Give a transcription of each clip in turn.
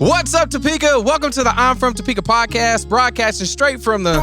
What's up, Topeka? Welcome to the I'm From Topeka podcast, broadcasting straight from the...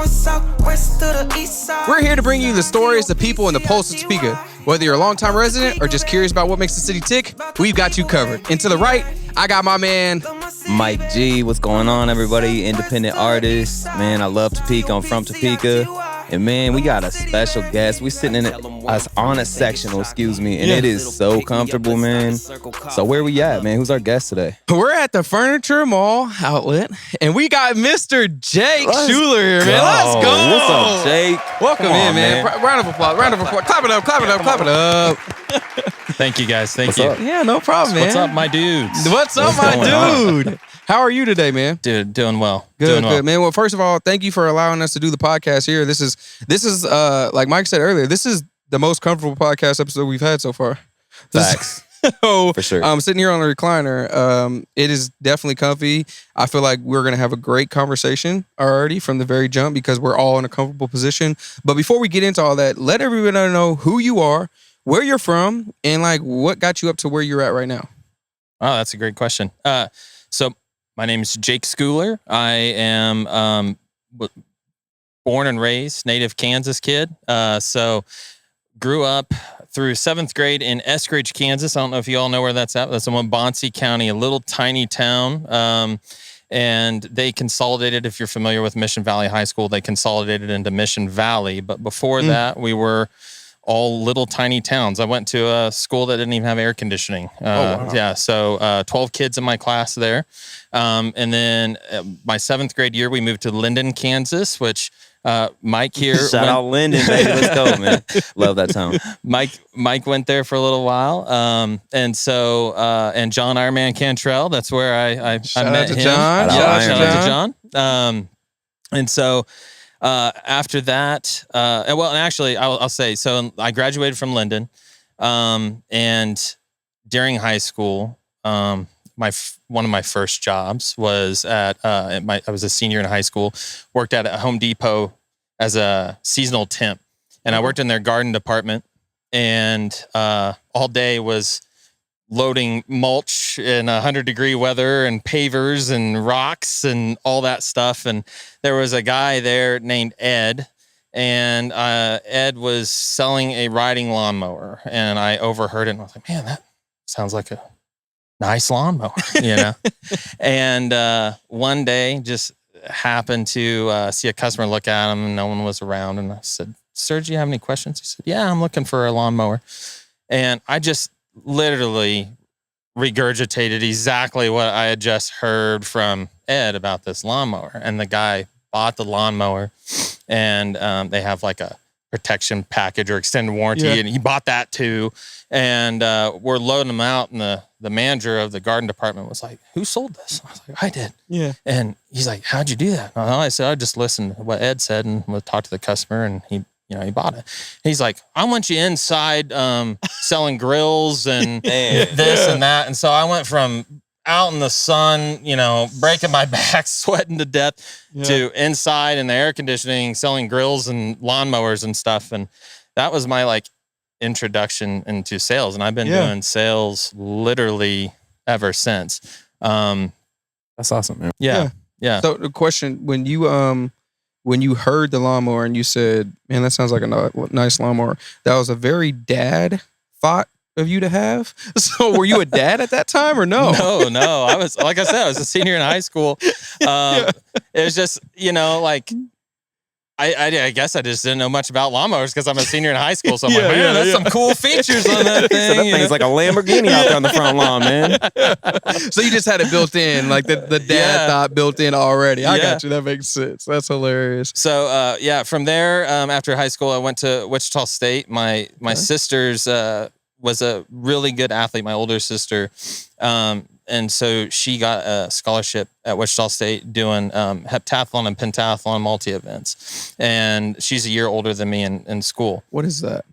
We're here to bring you the stories, the people, and the pulse of Topeka. Whether you're a longtime resident or just curious about what makes the city tick, we've got you covered. And to the right, I got my man... Mike G. What's going on, everybody? Independent artist. Man, I love Topeka. I'm from Topeka. And man, we got a special guest. We're sitting on a sectional, and it is so comfortable, man. So where we at, man? Who's our guest today? We're at the Furniture Mall Outlet, and we got Mr. JakeSchooler here, man. Let's go. What's up, Jake? Welcome in, man. Round of applause. Clap it up, clap it up, clap it up. Thank you, guys. Thank you. Up? Yeah, no problem, man. What's up, my dudes? What's up, my dude? How are you today, man? Dude, doing well. Good, man. Well, first of all, thank you for allowing us to do the podcast here. This is like Mike said earlier, this is the most comfortable podcast episode we've had so far. Facts. So, for sure. I'm sitting here on a recliner. It is definitely comfy. I feel like we're going to have a great conversation already from the very jump because we're all in a comfortable position. But before we get into all that, let everybody know who you are, where you're from, and like what got you up to where you're at right now. Oh, that's a great question. So my name is JakeSchooler. I am born and raised native Kansas kid. So grew up through 7th grade in Eskridge, Kansas. I don't know if you all know where that's at. That's in Wabaunsee County, a little tiny town. And they consolidated, if you're familiar with Mission Valley High School, they consolidated into Mission Valley. But before that, we were all little tiny towns. I went to a school that didn't even have air conditioning. Wow. Yeah, so 12 kids in my class there. And then my 7th grade year, we moved to Linden, Kansas, which Mike here... Shout out Linden, baby. Let's go, man. Love that town. Mike went there for a little while. And John Ironman Cantrell, that's where I met him. John. Shout out to John. And so... after that, and actually, I'll say, so I graduated from Linden, and during high school, one of my first jobs was I was a senior in high school, worked at a Home Depot as a seasonal temp, and I worked in their garden department, and all day was loading mulch in 100-degree weather and pavers and rocks and all that stuff. And there was a guy there named Ed, and Ed was selling a riding lawnmower, and I overheard it, and I was like, man, that sounds like a nice lawnmower, you know? And one day just happened to see a customer look at him, and no one was around, and I said, sir, do you have any questions? He said, yeah, I'm looking for a lawnmower. And I just literally regurgitated exactly what I had just heard from Ed about this lawnmower. And the guy bought the lawnmower, and they have like a protection package or extended warranty, and he bought that too. And we're loading them out, and the manager of the garden department was like, who sold this? I was like, I did. Yeah. And he's like, how'd you do that? And I said, I just listened to what Ed said and we'll talk to the customer, and he bought it. He's like, I want you inside selling grills and this and that. And so I went from out in the sun, breaking my back, sweating to death, to inside in the air conditioning, selling grills and lawnmowers and stuff. And that was my introduction into sales. And I've been doing sales literally ever since. That's awesome, man. Yeah. So the question, when you heard the lawnmower and you said, man, that sounds like a nice lawnmower, that was a very dad thought of you to have. So were you a dad at that time or no? No. I was, like I said, I was a senior in high school. It was just, I guess I just didn't know much about lawnmowers because I'm a senior in high school. So I'm like, man, that's some cool features on that thing. So that thing's like a Lamborghini out there on the front lawn, man. So you just had it built in, like the dad thought built in already. I got you. That makes sense. That's hilarious. So from there, after high school, I went to Wichita State. My sister's was a really good athlete, my older sister. And so she got a scholarship at Wichita State doing heptathlon and pentathlon multi-events. And she's a year older than me in school. What is that?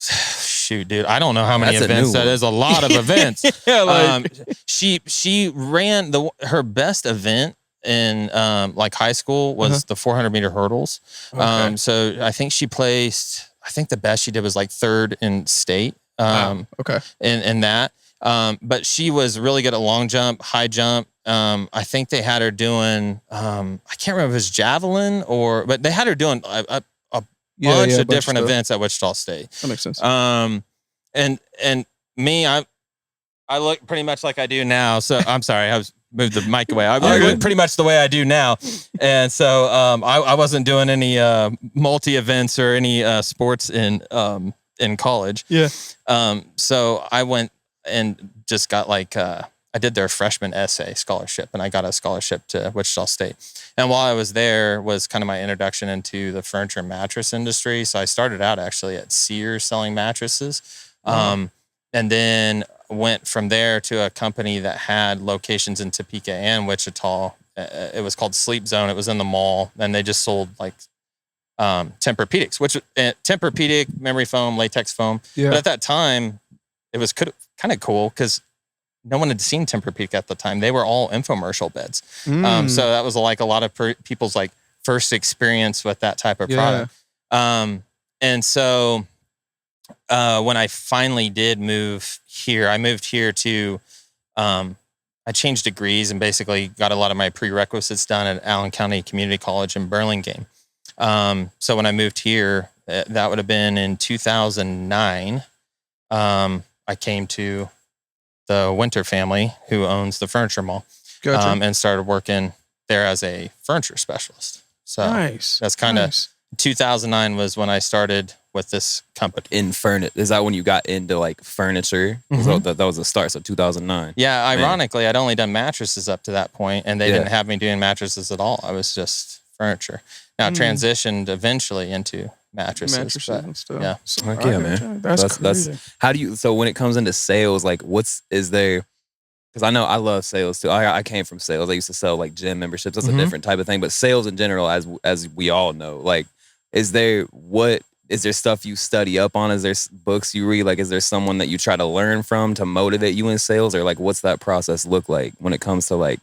Shoot, dude, I don't know how many events that is. A lot of events. She ran her best event in high school was the 400-meter hurdles. Okay. So I think she placed, the best she did was 3rd in state. In that. But she was really good at long jump, high jump. I think they had her doing, I can't remember if it was javelin but they had her doing a bunch of different events at Wichita State. That makes sense. And me, I look pretty much like I do now. So I'm sorry, I moved the mic away. I look pretty much the way I do now. And so I wasn't doing any multi events or any sports in college. Yeah. So I went and just got I did their freshman essay scholarship, and I got a scholarship to Wichita State. And while I was there was kind of my introduction into the furniture and mattress industry. So I started out actually at Sears selling mattresses. And then went from there to a company that had locations in Topeka and Wichita. It was called Sleep Zone. It was in the mall, and they just sold Tempur-Pedics, which Tempur-Pedic, memory foam, latex foam. Yeah. But at that time, it was kind of cool because no one had seen Tempur-Pedic at the time. They were all infomercial beds. So that was like a lot of people's like first experience with that type of product. And so when I finally did move here, I moved here to, I changed degrees and basically got a lot of my prerequisites done at Allen County Community College in Burlingame. So when I moved here, that would have been in 2009. I came to the Winter family who owns the furniture mall. Gotcha. And started working there as a furniture specialist. So nice. That's kind of 2009 was when I started with this company. In furniture, is that when you got into like furniture? So that was the start. So 2009. Yeah, ironically, I'd only done mattresses up to that point, and they didn't have me doing mattresses at all. I was just furniture. Now transitioned eventually into mattresses and stuff. Yeah. So, man. That's crazy. That's how do you? So when it comes into sales, like is there? Because I know I love sales too. I came from sales. I used to sell like gym memberships. That's a different type of thing. But sales in general, as we all know, like, is there stuff you study up on? Is there books you read? Like, is there someone that you try to learn from to motivate you in sales? Or like, what's that process look like when it comes to like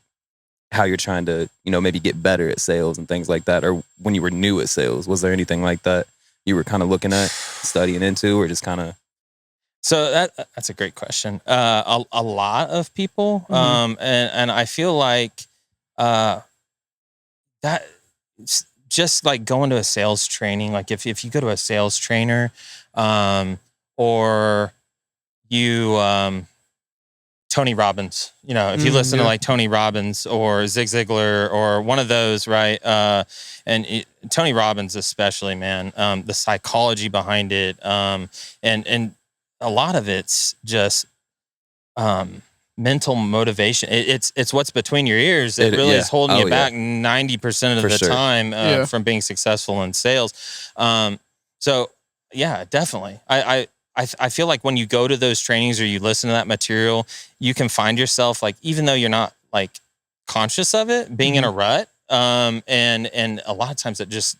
how you're trying to, maybe get better at sales and things like that? Or when you were new at sales, was there anything like that you were kind of looking at, studying into, or just kind of? So that's a great question. A lot of people, and I feel like that just like going to a sales training, like if you go to a sales trainer, or you Tony Robbins, if you listen to like Tony Robbins or Zig Ziglar or one of those, right? Tony Robbins especially, man, the psychology behind it, and a lot of it's just mental motivation. It's what's between your ears that really is holding you back 90% of the time from being successful in sales. So yeah, definitely. I feel like when you go to those trainings or you listen to that material, you can find yourself like, even though you're not like conscious of it, being in a rut. And a lot of times it just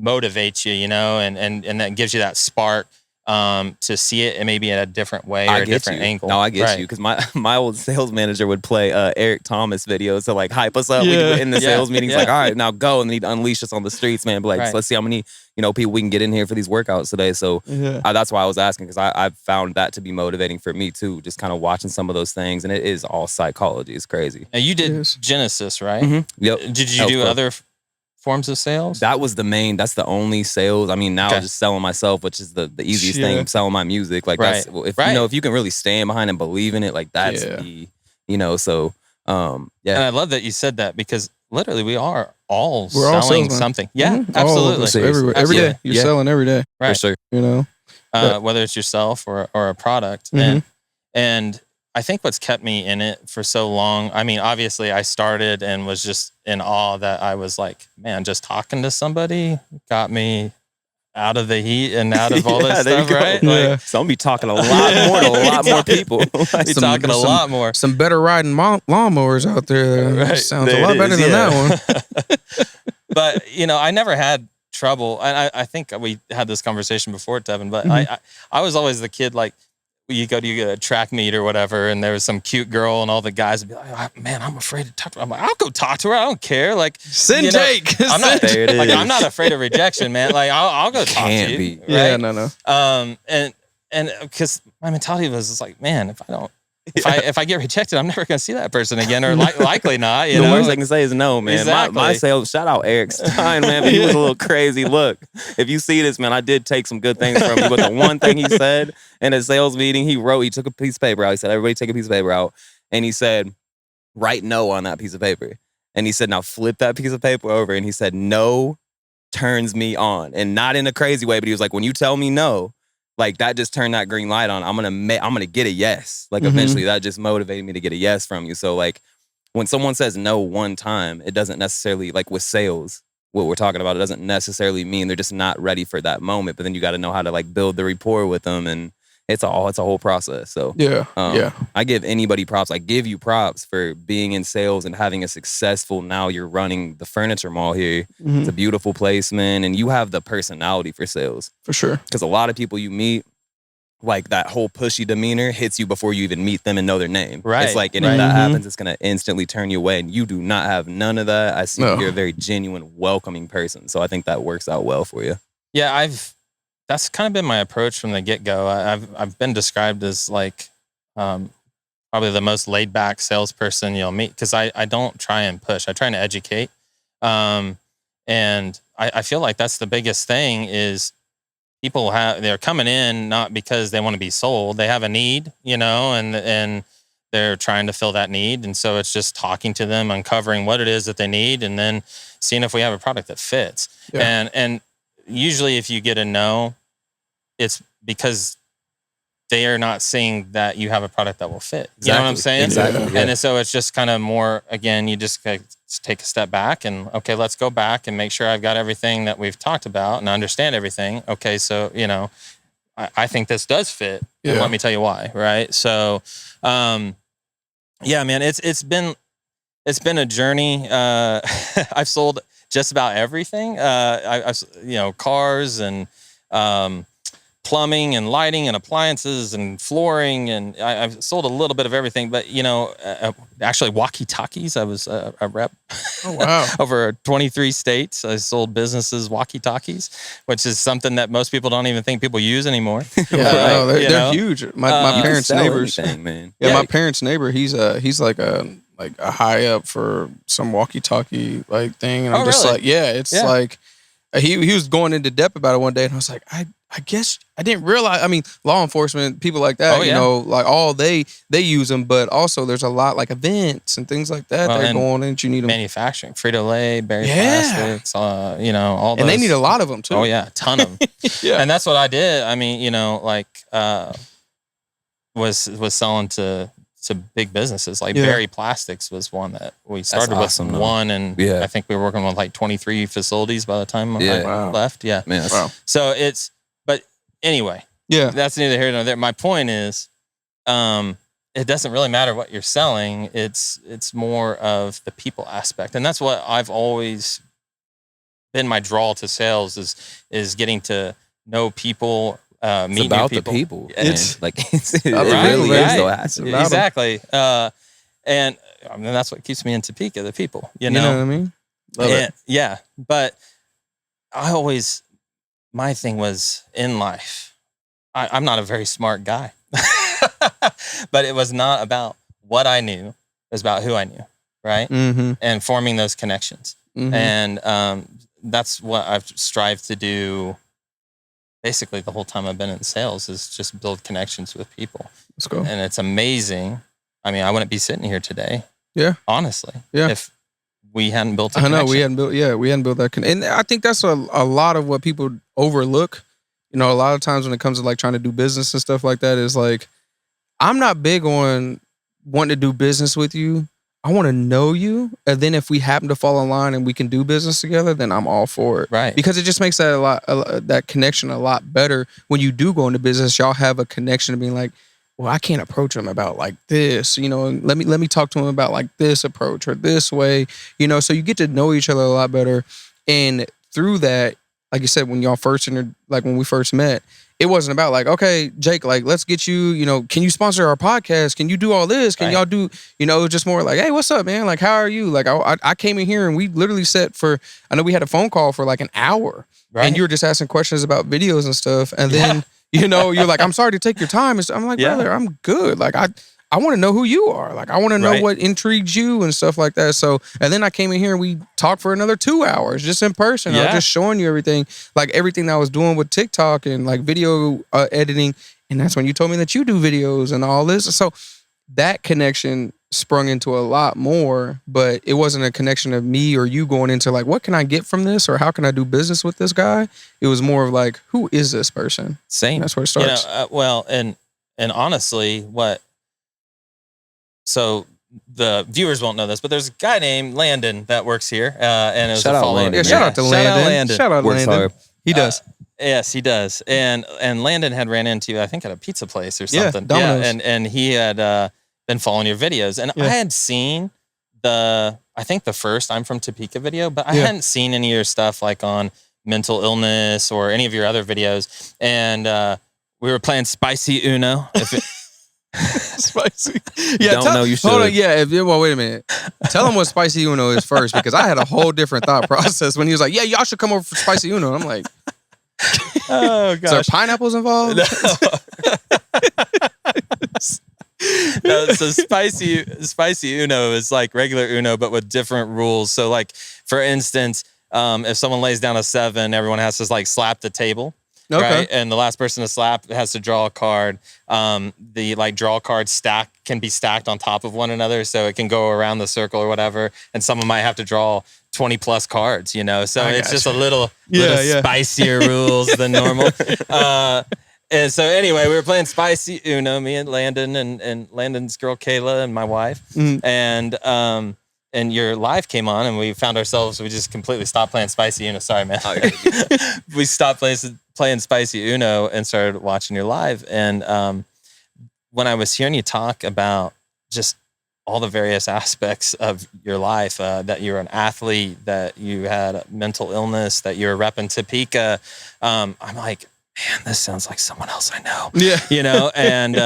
motivates you, and that gives you that spark to see it and maybe in a different way or a different angle. No, I get you, because my old sales manager would play Eric Thomas videos to like hype us up in the sales meetings. Like, all right, now go, and then he'd unleash us on the streets, man. But like, let's see how many people we can get in here for these workouts today. So that's why I was asking, because I've found that to be motivating for me too. Just kind of watching some of those things, and it is all psychology. It's crazy. Now you did Genesis, right? Yep. Did you do other forms of sales? That was that's the only sales. I mean, now I'm just selling myself, which is the easiest thing, selling my music. Like that's if you can really stand behind and believe in it, like that's the so And I love that you said that, because literally we are all selling something. Yeah, absolutely. Every day. You're selling every day. Right. For sure. Whether it's yourself or a product. And I think what's kept me in it for so long, I mean, obviously I started and was just in awe that I was like, man, just talking to somebody got me out of the heat and out of all this stuff, right? Like, so I'm gonna be talking a lot more to a lot more people. Talking a lot more. Some better riding lawnmowers out there. Sounds a lot better than that one. But, I never had trouble. And I think we had this conversation before, Tevin, but I was always the kid, like, you go to a track meet or whatever, and there was some cute girl, and all the guys would be like, man, I'm afraid to talk to her. I'm like, I'll go talk to her. I don't care. Like, Jake. I'm not afraid of rejection, man. Like, I'll go talk to you. Right? Yeah, no. And because my mentality was just like, man, if I don't if I get rejected, I'm never going to see that person again, or likely not. You The know, worst I can say is no, man. Exactly. My sales, shout out Eric Stein, man, but he was a little crazy. Look, if you see this, man, I did take some good things from you, but the one thing he said in a sales meeting, he took a piece of paper out. He said, everybody take a piece of paper out. And he said, write no on that piece of paper. And he said, now flip that piece of paper over. And he said, no turns me on. And not in a crazy way, but he was like, when you tell me no, like that just turned that green light on. I'm gonna get a yes. Like eventually that just motivated me to get a yes from you. So like when someone says no one time, it doesn't necessarily, like with sales, what we're talking about, it doesn't necessarily mean they're just not ready for that moment. But then you got to know how to like build the rapport with them, and it's a whole process. So I give anybody props. I give you props for being in sales and having a successful. Now you're running the furniture mall here. It's a beautiful place, man, and you have the personality for sales for sure. Because a lot of people you meet, like that whole pushy demeanor hits you before you even meet them and know their name. Right. It's like, and if that happens, it's gonna instantly turn you away, and you do not have none of that. I see you're a very genuine, welcoming person. So I think that works out well for you. Yeah, that's kind of been my approach from the get-go. I've been described as like probably the most laid-back salesperson you'll meet, because I don't try and push. I try and educate. And I feel like that's the biggest thing is people they're coming in not because they want to be sold. They have a need, you know, and they're trying to fill that need. And so it's just talking to them, uncovering what it is that they need, and then seeing if we have a product that fits. Yeah. And usually if you get a no, it's because they are not seeing that you have a product that will fit. You know what I'm saying? Exactly. Yeah. And so it's just kind of more, again, you just take a step back and, okay, let's go back and make sure I've got everything that we've talked about and understand everything. Okay, so, you know, I think this does fit. Yeah. And let me tell you why, right? So, yeah, man, it's been a journey. I've sold just about everything. I've cars and plumbing and lighting and appliances and flooring, and I've sold a little bit of everything. But actually, walkie-talkies. I was a rep. Oh wow! Over 23 states. I sold businesses walkie-talkies, which is something that most people don't even think people use anymore. No, they're huge. My parents' neighbors, man. Yeah, my parents' neighbor. He's like a high up for some walkie-talkie like thing, and I'm just really? like, it's like he was going into depth about it one day, and I was like, I guess I didn't realize. I mean, law enforcement, people like that, they use them, but also there's a lot like events and things like that that are going on, and you need them. Manufacturing, Frito-Lay, Berry Plastics, all those. And they need a lot of them too. Oh yeah, a ton of them. Yeah, and that's what I did. I mean, was selling to big businesses like Berry Plastics was one that we started with one, and I think we were working with like 23 facilities by the time I left. Yeah, man, wow. So but anyway, that's neither here nor there. My point is, it doesn't really matter what you're selling. It's more of the people aspect, and that's what I've always been my draw to sales is getting to know people. Meet about new people. The people. It's like it really is though. Exactly. And I mean, that's what keeps me in Topeka, the people. You know what I mean? Love it. Yeah, but my thing was in life. I'm not a very smart guy, but it was not about what I knew. It was about who I knew, right? Mm-hmm. And forming those connections. Mm-hmm. And that's what I've strived to do. Basically, the whole time I've been in sales is just build connections with people. Let's go. And it's amazing. I mean, I wouldn't be sitting here today. Yeah. Honestly. Yeah. If we hadn't built a connection. I know we hadn't built that connection. And I think that's a lot of what people overlook. A lot of times when it comes to like trying to do business and stuff like that is like, I'm not big on wanting to do business with you. I want to know you, and then if we happen to fall in line and we can do business together, then I'm all for it. Right? Because it just makes that that connection a lot better when you do go into business. Y'all have a connection to being like, well, I can't approach him about like this, and let me talk to him about like this approach or this way, So you get to know each other a lot better, and through that, like you said, when y'all when we first met. It wasn't about like, okay, Jake, like, let's get you, can you sponsor our podcast? Can you do all this? Can y'all do, it was just more like, hey, what's up, man? Like, how are you? Like, I came in here and we literally I know we had a phone call for like an hour. Right. And you were just asking questions about videos and stuff. And then, you're like, I'm sorry to take your time. I'm like, brother, I'm good. Like, I I want to know who you are. Like, I want to know Right. what intrigues you and stuff like that. So, and then I came in here and we talked for another 2 hours just in person. I was Yeah. just showing you everything, like everything that I was doing with TikTok and like video editing. And that's when you told me that you do videos and all this. So that connection sprung into a lot more, but it wasn't a connection of me or you going into like, what can I get from this or how can I do business with this guy? It was more of like, who is this person? Same. And that's where it starts. Well, and honestly, so the viewers won't know this, but there's a guy named Landon that works here, and it was Shout a out follower. Landon. Yeah, shout out to Landon. Shout out Works Landon. hard. He does. Yes, he does. And Landon had ran into, I think, at a pizza place or Yeah, something. Domino's. and he had been following your videos, and Yeah. I had seen I think the first I'm from Topeka video, but I Yeah. hadn't seen any of your stuff like on mental illness or any of your other videos. And we were playing Spicy Uno. Spicy. Yeah, Don't know, you Hold on, should. yeah. Well, wait a minute. Tell him what Spicy Uno is first, because I had a whole different thought process when he was like, "Yeah, y'all should come over for Spicy Uno." I'm like, Oh "Is there pineapples involved?" No, so spicy Uno is like regular Uno, but with different rules. So, like for instance, if someone lays down a 7, everyone has to like slap the table, Okay. right? And the last person to slap has to draw a card. The like draw card stack can be stacked on top of one another, so it can go around the circle or whatever. And someone might have to draw 20 plus cards, you know. So I it's just gotcha. a little Yeah. spicier rules than normal. And so anyway, we were playing Spicy Uno, me and Landon and Landon's girl Kayla and my wife. Mhm. And your live came on and we found ourselves, we just completely stopped playing Spicy Uno. Sorry, man. We stopped playing Spicy Uno and started watching your live. And when I was hearing you talk about just all the various aspects of your life, that you're an athlete, that you had mental illness, that you're repping Topeka, I'm like, man, this sounds like someone else I know. Yeah. You know, and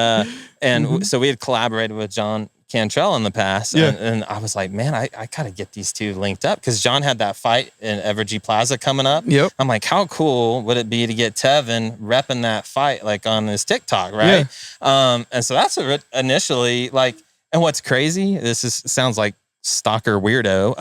so we had collaborated with John Cantrell in the past, Yeah. and I was like, man, I gotta get these two linked up because John had that fight in Evergy Plaza coming up. Yep. I'm like, how cool would it be to get Tevin repping that fight like on his TikTok, right? And so that's initially like, and what's crazy, sounds like stalker weirdo,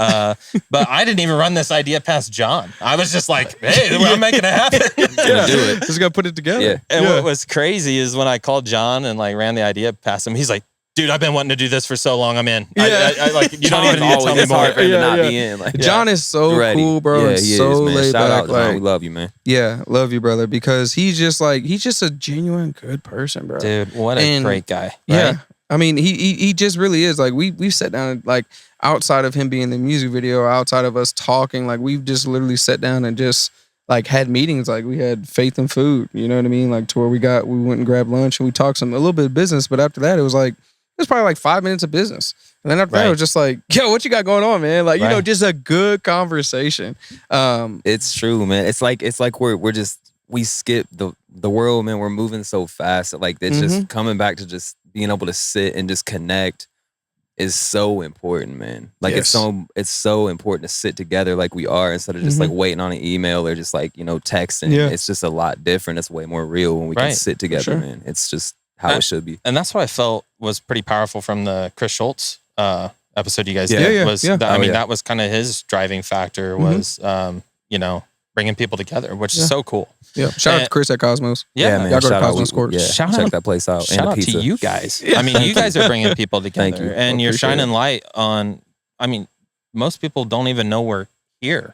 but I didn't even run this idea past John. I was just like, hey, I'm making it happen. Yeah. Do it. Just gotta put it together. Yeah. And what was crazy is when I called John and like ran the idea past him, he's like, dude, I've been wanting to do this for so long. I'm in. Yeah. I like, you don't even need to tell me It's hard more. for him to Yeah, not yeah. be in. Like, John is so ready. cool, bro. Yeah, and he so is, man. laid Shout back. out, John. Like, We love you, man. yeah, love you, brother, because he's just a genuine good person, bro. Dude, what a And- great guy. Right? Yeah. I mean, he just really is. Like, we've sat down, like, outside of him being in the music video, outside of us talking, like, we've just literally sat down and just, like, had meetings. Like, we had faith in food, you know what I mean? Like, to where we went and grabbed lunch and we talked a little bit of business, but after that, it was probably like 5 minutes of business. And then after that, it Right. was just like, yo, what you got going on, man? Like, you know, Right. just a good conversation. It's true, man. It's like we skip the world, man. We're moving so fast. Like it's just coming back to just being able to sit and just connect is so important, man. Like Yes. it's so important to sit together like we are instead of just like waiting on an email or just like, texting. Yeah. It's just a lot different. It's way more real when we can Right. sit together, sure. man. It's just how it should be. And that's what I felt was pretty powerful from the Chris Schultz episode you guys Yeah. did. Yeah, Was yeah. that, I Oh, mean, yeah. that was kind of his driving factor was, bringing people together, which is so cool. Yeah. Shout out to Chris at Cosmos. Yeah, man. Y'all go to Shout out. Cosmos Court. Yeah, Shout check out- that place out. Shout and the out pizza. to you guys. Yeah. I mean, you guys are bringing people together, Thank you. and you're Appreciate shining it. light on. I mean, most people don't even know we're here.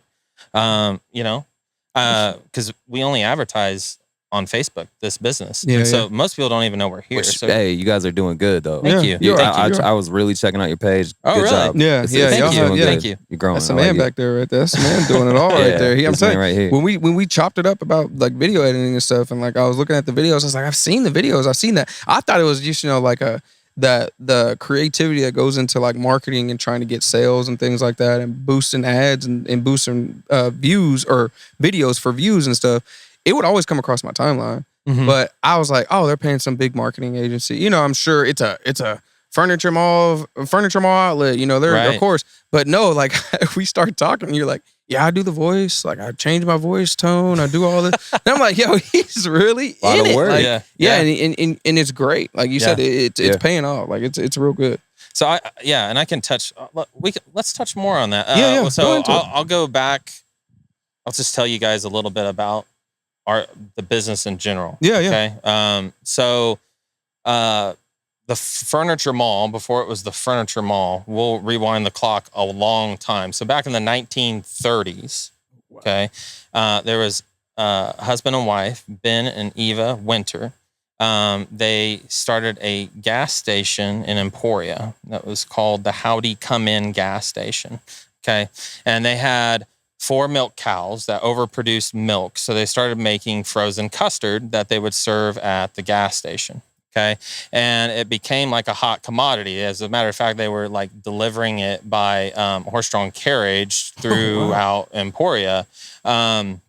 Because we only advertise on Facebook this business, Yeah, and so most people don't even know we're here. Which, So hey, you guys are doing good though. Thank Yeah. you. You Thank are. you. I was really checking out your page. Oh, Good really? job. Yeah, yeah, Thank y'all you. have- yeah. Thank you. You're growing. That's a I like man it. back there, right there. That's a man doing it all right Yeah, there. I'm this man saying, right here. when we chopped it up about like video editing and stuff, and like I was looking at the videos, I was like, I've seen the videos, I've seen that. I thought it was just like the creativity that goes into like marketing and trying to get sales and things like that, and boosting ads and boosting views or videos for views and stuff. It would always come across my timeline. Mhm. But I was like, oh, they're paying some big marketing agency. I'm sure it's a furniture mall outlet, you know, they're of Right. course. But no, like we start talking, and you're like, yeah, I do the voice, like I change my voice tone, I do all this. And I'm like, yo, he's really Lot in of it. work. Like, Yeah. yeah, and it's great. Like you said, it's Yeah. paying off. Like it's real good. So and I can touch. Let's touch more on that. Yeah, yeah, So go into it. I'll go back. I'll just tell you guys a little bit about the business in general. Yeah, yeah. Okay. So, the furniture mall, before it was the furniture mall, we'll rewind the clock a long time. So back in the 1930s, okay, there was husband and wife, Ben and Eva Winter. They started a gas station in Emporia that was called the Howdy Come In gas station. Okay. And they had 4 milk cows that overproduced milk. So they started making frozen custard that they would serve at the gas station. Okay. And it became like a hot commodity. As a matter of fact, they were like delivering it by horse-drawn carriage throughout Emporia. And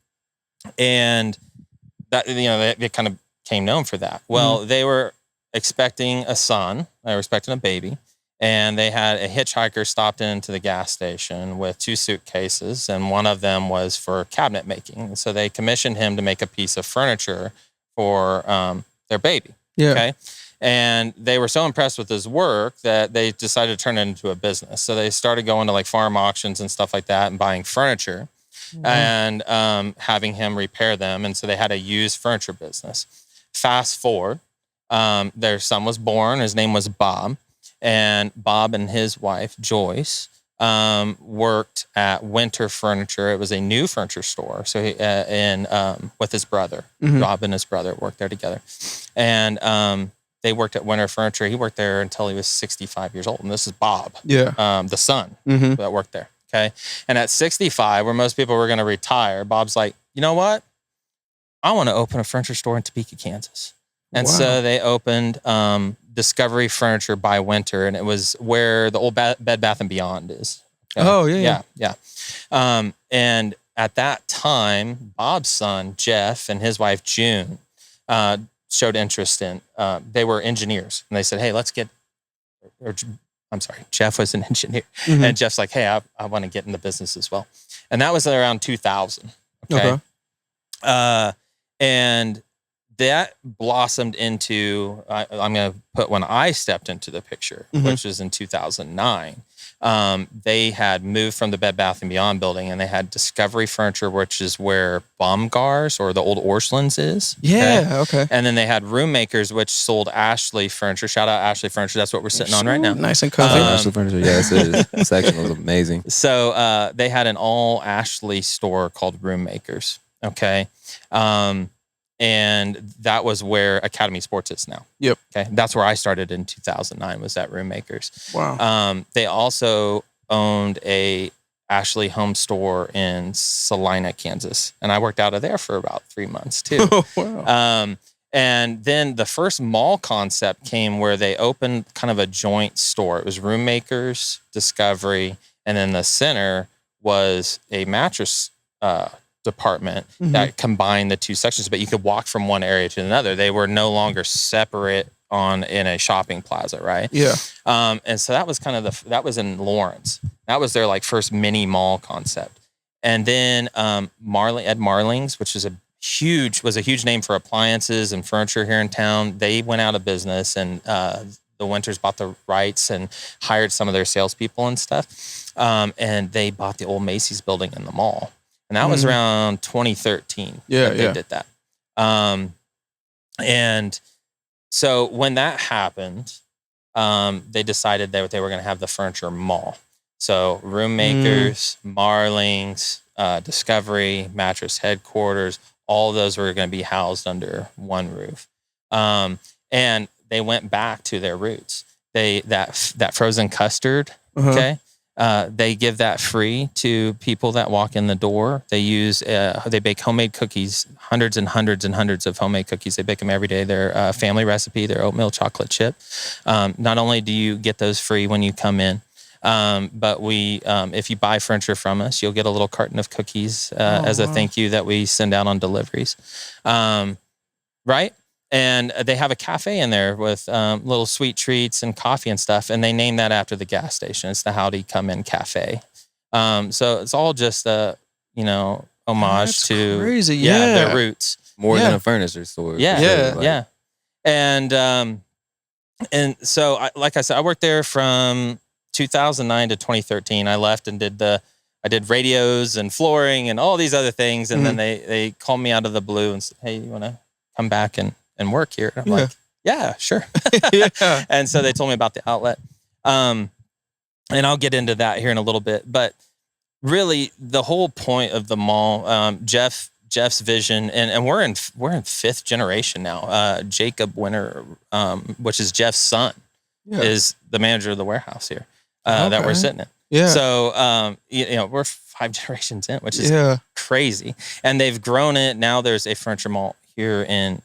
that, you know, they kind of came known for that. Well, they were expecting a son. They were expecting a baby. And they had a hitchhiker stopped into the gas station with 2 suitcases, and one of them was for cabinet making. And so they commissioned him to make a piece of furniture for their baby. Yeah. Okay. And they were so impressed with his work that they decided to turn it into a business. So they started going to like farm auctions and stuff like that and buying furniture and having him repair them. And so they had a used furniture business. Fast forward, their son was born. His name was Bob. And Bob and his wife, Joyce, worked at Winter Furniture. It was a new furniture store. So he, with his brother, Bob and his brother worked there together. And they worked at Winter Furniture. He worked there until he was 65 years old. And this is Bob, the son that worked there. Okay. And at 65, where most people were going to retire, Bob's like, you know what? I want to open a furniture store in Topeka, Kansas. And so they opened Discovery Furniture by Winter, and it was where the old Bed Bath & Beyond is. Okay? Oh, yeah. And at that time, Bob's son, Jeff, and his wife, June, showed interest in, they were engineers. And they said, hey, let's get, I'm sorry, Jeff was an engineer. And Jeff's like, hey, I want to get in the business as well. And that was around 2000. Okay. And that blossomed into, I'm going to put when I stepped into the picture, which was in 2009. They had moved from the Bed Bath & Beyond building, and they had Discovery Furniture, which is where Baumgars or the old Orschelns is. Yeah, okay. And then they had Room Makers, which sold Ashley Furniture. Shout out Ashley Furniture. That's what we're sitting on right now. Nice and comfy. Ashley Furniture, yes, it is. The section was amazing. So they had an all Ashley store called Room Makers. Okay. And that was where Academy Sports is now. Yep. Okay. That's where I started in 2009, was at Room Makers. Wow. They also owned a Ashley home store in Salina, Kansas. And I worked out of there for about 3 months too. Wow. And then the first mall concept came where they opened kind of a joint store. It was Room Makers, Discovery, and then the center was a mattress department that combined the 2 sections, but you could walk from one area to another. They were no longer separate in a shopping plaza, right? Yeah. And so that was kind of that was in Lawrence. That was their like first mini mall concept. And then Ed Marling's, which is a huge name for appliances and furniture here in town. They went out of business, and the Winters bought the rights and hired some of their salespeople and stuff. And they bought the old Macy's building in the mall. And that was around 2013 that they did that. And so when that happened, they decided that they were going to have the furniture mall. So Room Makers, Marling's, Discovery, Mattress Headquarters, all of those were going to be housed under one roof. And they went back to their roots. That frozen custard, okay? They give that free to people that walk in the door. They bake homemade cookies, hundreds and hundreds and hundreds of homemade cookies. They bake them every day. Their family recipe, their oatmeal chocolate chip. Not only do you get those free when you come in, but if you buy furniture from us, you'll get a little carton of cookies as a thank you that we send out on deliveries. Right? And they have a cafe in there with little sweet treats and coffee and stuff. And they named that after the gas station. It's the Howdy Come In Cafe. So it's all just a, homage That's to crazy. their roots. More than a furniture store. Yeah. Yeah. Like, Yeah. And so, like I said, I worked there from 2009 to 2013. I left and I did radios and flooring and all these other things. And then they called me out of the blue and said, "Hey, you want to come back and work here?" And I'm like, "Yeah, sure." Yeah. And so they told me about the outlet. And I'll get into that here in a little bit. But really, the whole point of the mall, Jeff's vision, and we're in 5th generation now. Jacob Winter, which is Jeff's son, is the manager of the warehouse here that we're sitting in. Yeah. So we're 5 generations in, which is crazy. And they've grown it. Now there's a furniture mall here in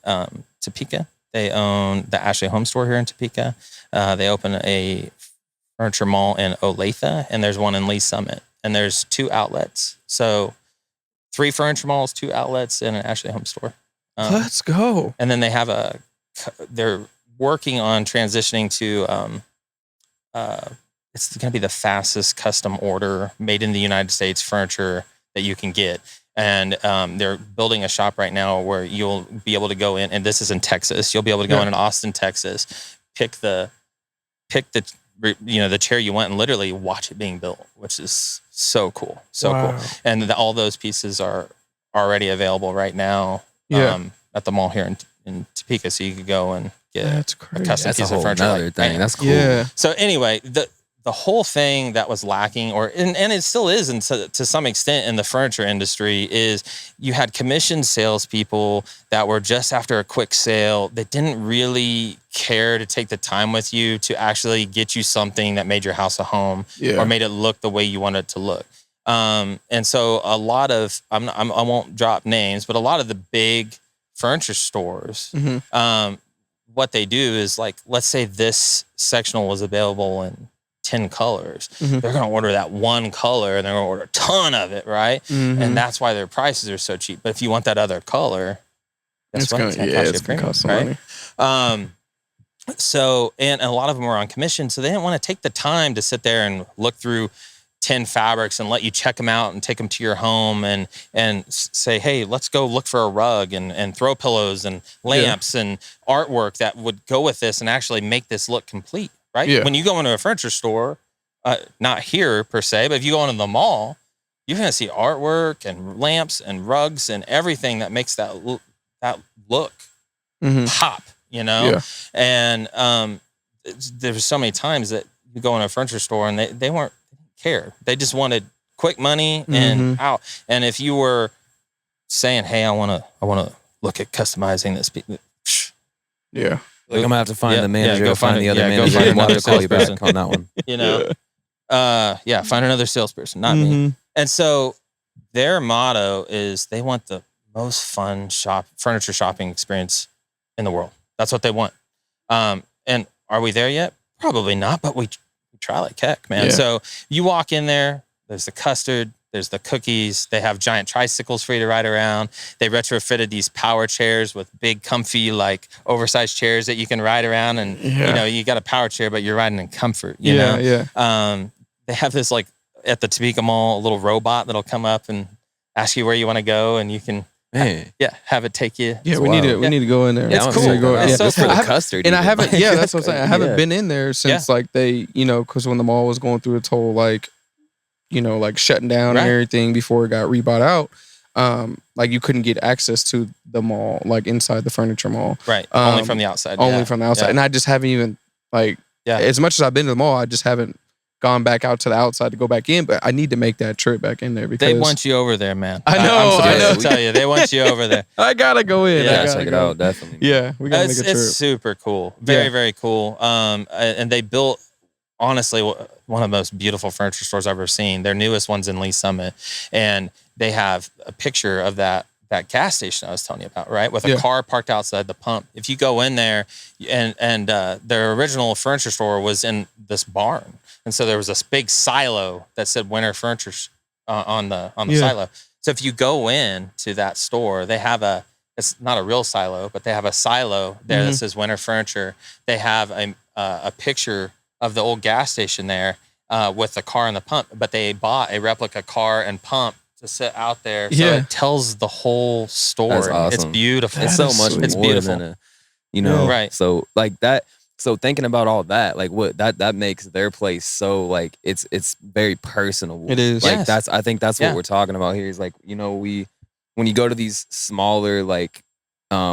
Topeka. They own the Ashley Home Store here in Topeka. They open a furniture mall in Olathe, and there's one in Lee Summit. And there's 2 outlets. So 3 furniture malls, 2 outlets, and an Ashley Home Store. Let's go. And then they have they're working on transitioning to, it's going to be the fastest custom order made in the United States furniture that you can get. And they're building a shop right now where you'll be able to go in, and this is in Texas. You'll be able to go in Austin, Texas, pick the the chair you want and literally watch it being built, which is so cool. So cool. And all those pieces are already available right now at the mall here in Topeka. So you could go and get a custom piece of furniture. That's cool. Yeah. So anyway, the whole thing that was lacking, and it still is, and to some extent in the furniture industry, is you had commissioned salespeople that were just after a quick sale that didn't really care to take the time with you to actually get you something that made your house a home or made it look the way you wanted it to look. And so a lot of, I won't drop names, but a lot of the big furniture stores, what they do is, like, let's say this sectional was available in 10 colors. They're going to order that one color and they're going to order a ton of it, right? And that's why their prices are so cheap. But if you want that other color, that's what it's going to cost some money. So, and a lot of them were on commission, so they didn't want to take the time to sit there and look through 10 fabrics and let you check them out and take them to your home and say, "Hey, let's go look for a rug and throw pillows and lamps and artwork that would go with this and actually make this look complete." Right? Yeah. When you go into a furniture store, not here per se, but if you go into the mall, you're going to see artwork and lamps and rugs and everything that makes that look pop, Yeah. And there's so many times that you go in a furniture store and they weren't care. They just wanted quick money and out. And if you were saying, "Hey, I want to look at customizing this," yeah. Like, I'm gonna have to find the manager. Go find the other manager. Go find another call you back on that one. Find another salesperson, not me. And so their motto is they want the most fun furniture shopping experience in the world. That's what they want. And are we there yet? Probably not, but we try like heck, man. Yeah. So you walk in there. There's the custard. There's the cookies. They have giant tricycles for you to ride around. They retrofitted these power chairs with big, comfy, like oversized chairs that you can ride around. And you got a power chair, but you're riding in comfort. You know? They have this, like, at the Topeka Mall, a little robot that'll come up and ask you where you want to go, and you can have it take you. Yeah, we need to go in there. It's cool. It's so cool. Custard. And I haven't. Yeah, that's what I'm saying. I haven't been in there since like they, because when the mall was going through its whole like shutting down and everything before it got rebought out, like you couldn't get access to the mall, like inside the furniture mall. Right. Only from the outside. Only from the outside. And I just haven't even as much as I've been to the mall, I just haven't gone back out to the outside to go back in, but I need to make that trip back in there because they want you over there, man. I know. I'm supposed to tell you, they want you over there. I gotta go in. Yeah, check it out, definitely. Yeah, we gotta make a trip. It's super cool. Very, very cool. And they built, honestly, one of the most beautiful furniture stores I've ever seen. Their newest one's in Lee Summit, and they have a picture of that gas station I was telling you about, right? With a car parked outside the pump. If you go in there, and their original furniture store was in this barn, and so there was this big silo that said Winter Furniture on the silo. So if you go in to that store, they have a it's not a real silo, but they have a silo there that says Winter Furniture. They have a picture of the old gas station there with the car and the pump, but they bought a replica car and pump to sit out there. So it tells the whole story. That's awesome. It's beautiful. It's so much It's more beautiful. than right. So like that. So thinking about all that, like what that makes their place so like it's very personal. It is. Like I think that's what we're talking about here is like, when you go to these smaller like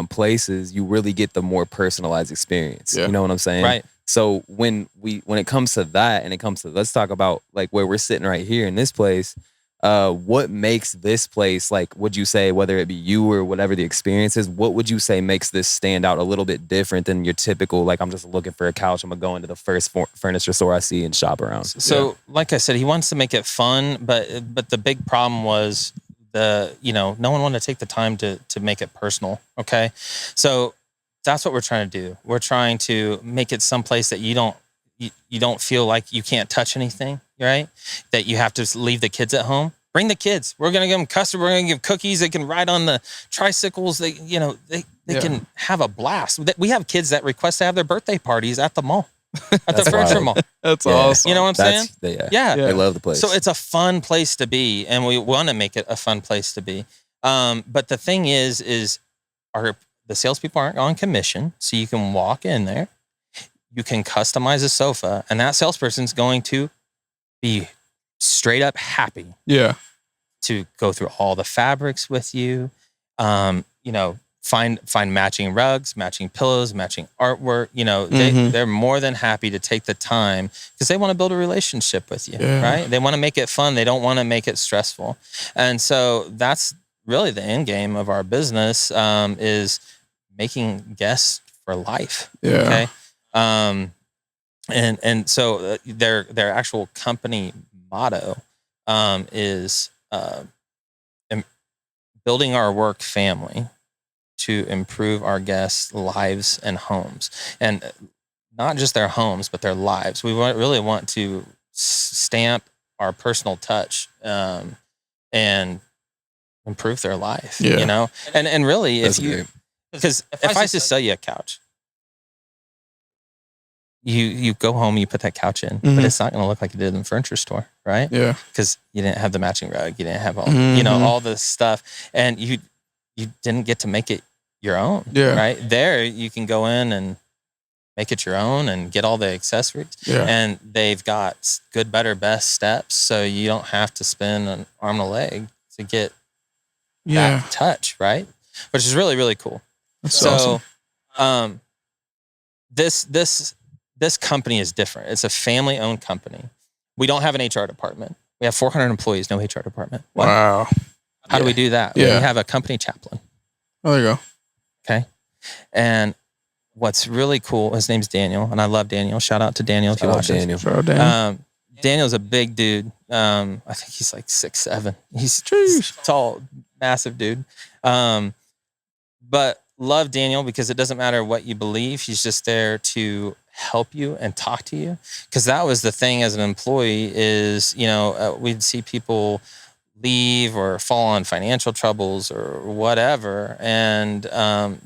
places, you really get the more personalized experience. Yeah. You know what I'm saying? Right. So when it comes to that and it comes to, let's talk about like where we're sitting right here in this place, what makes this place, like, would you say, whether it be you or whatever the experience is, what would you say makes this stand out a little bit different than your typical, like, I'm just looking for a couch, I'm gonna go into the first furniture store I see and shop around? So like I said, he wants to make it fun, but the big problem was no one wanted to take the time to make it personal. Okay. So that's what we're trying to do. We're trying to make it someplace that you don't feel like you can't touch anything, right? That you have to leave the kids at home. Bring the kids. We're going to give them custard. We're going to give cookies. They can ride on the tricycles. They can have a blast. We have kids that request to have their birthday parties at the mall, at the furniture mall. That's awesome. You know what I'm saying? Yeah. They love the place. So it's a fun place to be, and we want to make it a fun place to be. But the thing is the salespeople aren't on commission, so you can walk in there. You can customize a sofa, and that salesperson's going to be straight up happy. Yeah. To go through all the fabrics with you, find matching rugs, matching pillows, matching artwork. They're more than happy to take the time because they want to build a relationship with you, right? They want to make it fun. They don't want to make it stressful. And so that's really the end game of our business, is making guests for life. Yeah. Okay. And so their actual company motto is building our work family to improve our guests' lives and homes, and not just their homes but their lives. We really want to stamp our personal touch and improve their life. And really, because if I just sell you a couch, you go home, you put that couch in, but it's not going to look like it did in the furniture store, right? Yeah. Because you didn't have the matching rug, you didn't have all this stuff, and you didn't get to make it your own. Yeah. Right there, you can go in and make it your own and get all the accessories. Yeah. And they've got good, better, best steps, so you don't have to spend an arm and a leg to get that touch, right? Which is really, really cool. That's awesome. This company is different. It's a family-owned company. We don't have an HR department. We have 400 employees, no HR department. Wow. How do we do that? Yeah. We have a company chaplain. Oh, there you go. Okay. And what's really cool, his name's Daniel, and I love Daniel. Shout out to Daniel if you watch this. Shout out Daniel. Daniel's a big dude. I think he's like 6'7". He's tall, massive dude. But love Daniel because it doesn't matter what you believe. He's just there to help you and talk to you. Because that was the thing as an employee is, we'd see people leave or fall on financial troubles or whatever, and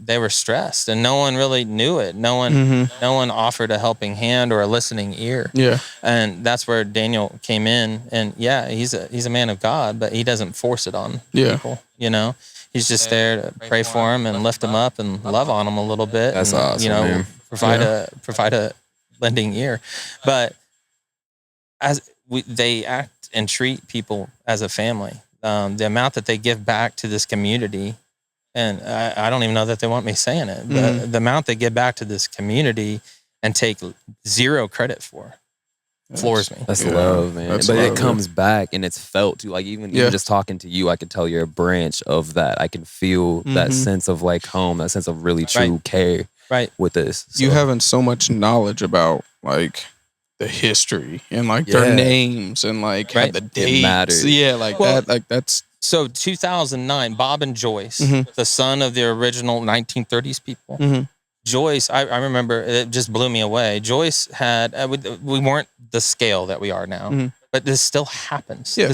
they were stressed, and no one really knew it. No one offered a helping hand or a listening ear. Yeah. And that's where Daniel came in. And he's a man of God, but he doesn't force it on people. He's just there to pray for him and lift him up and love on him a little bit. That's and, awesome, man. provide a lending ear. But they act and treat people as a family. The amount that they give back to this community, and I don't even know that they want me saying it, but the amount they give back to this community and take zero credit for floors me. That's love, man. But it comes back and it's felt too. Like even just talking to you, I can tell you're a branch of that. I can feel that sense of like home, that sense of really true care with this. So. You having so much knowledge about like the history and like their names and like the dates. It matters. Yeah, that's so 2009, Bob and Joyce, the son of the original 1930s people. Joyce, I remember, it just blew me away. Joyce had, we weren't the scale that we are now, but this still happens. Yeah.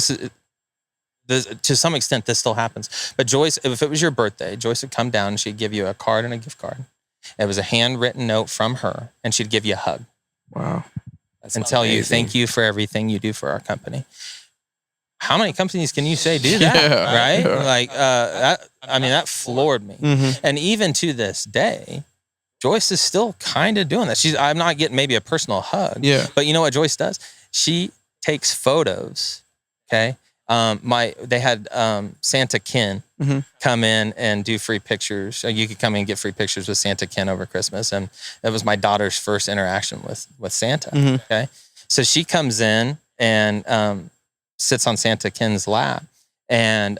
to some extent, this still happens. But Joyce, if it was your birthday, Joyce would come down and she'd give you a card and a gift card. It was a handwritten note from her, and she'd give you a hug. Wow. And tell you, thank you for everything you do for our company. How many companies can you say do that? Yeah, right? yeah. Like, that floored me. Mm-hmm. And even to this day, Joyce is still kind of doing that. I'm not getting maybe a personal hug. Yeah. But you know what Joyce does? She takes photos. Okay. They had Santa Ken Mm-hmm. come in and do free pictures. So you could come in and get free pictures with Santa Ken over Christmas. And it was my daughter's first interaction with Santa. Mm-hmm. Okay. So she comes in and sits on Santa Ken's lap. And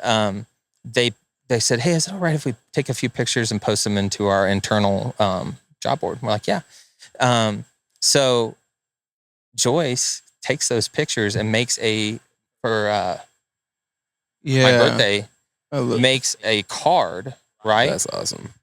they said, hey, is it all right if we take a few pictures and post them into our internal job board? We're like, yeah. So Joyce takes those pictures and makes my birthday, makes a card, right? That's awesome.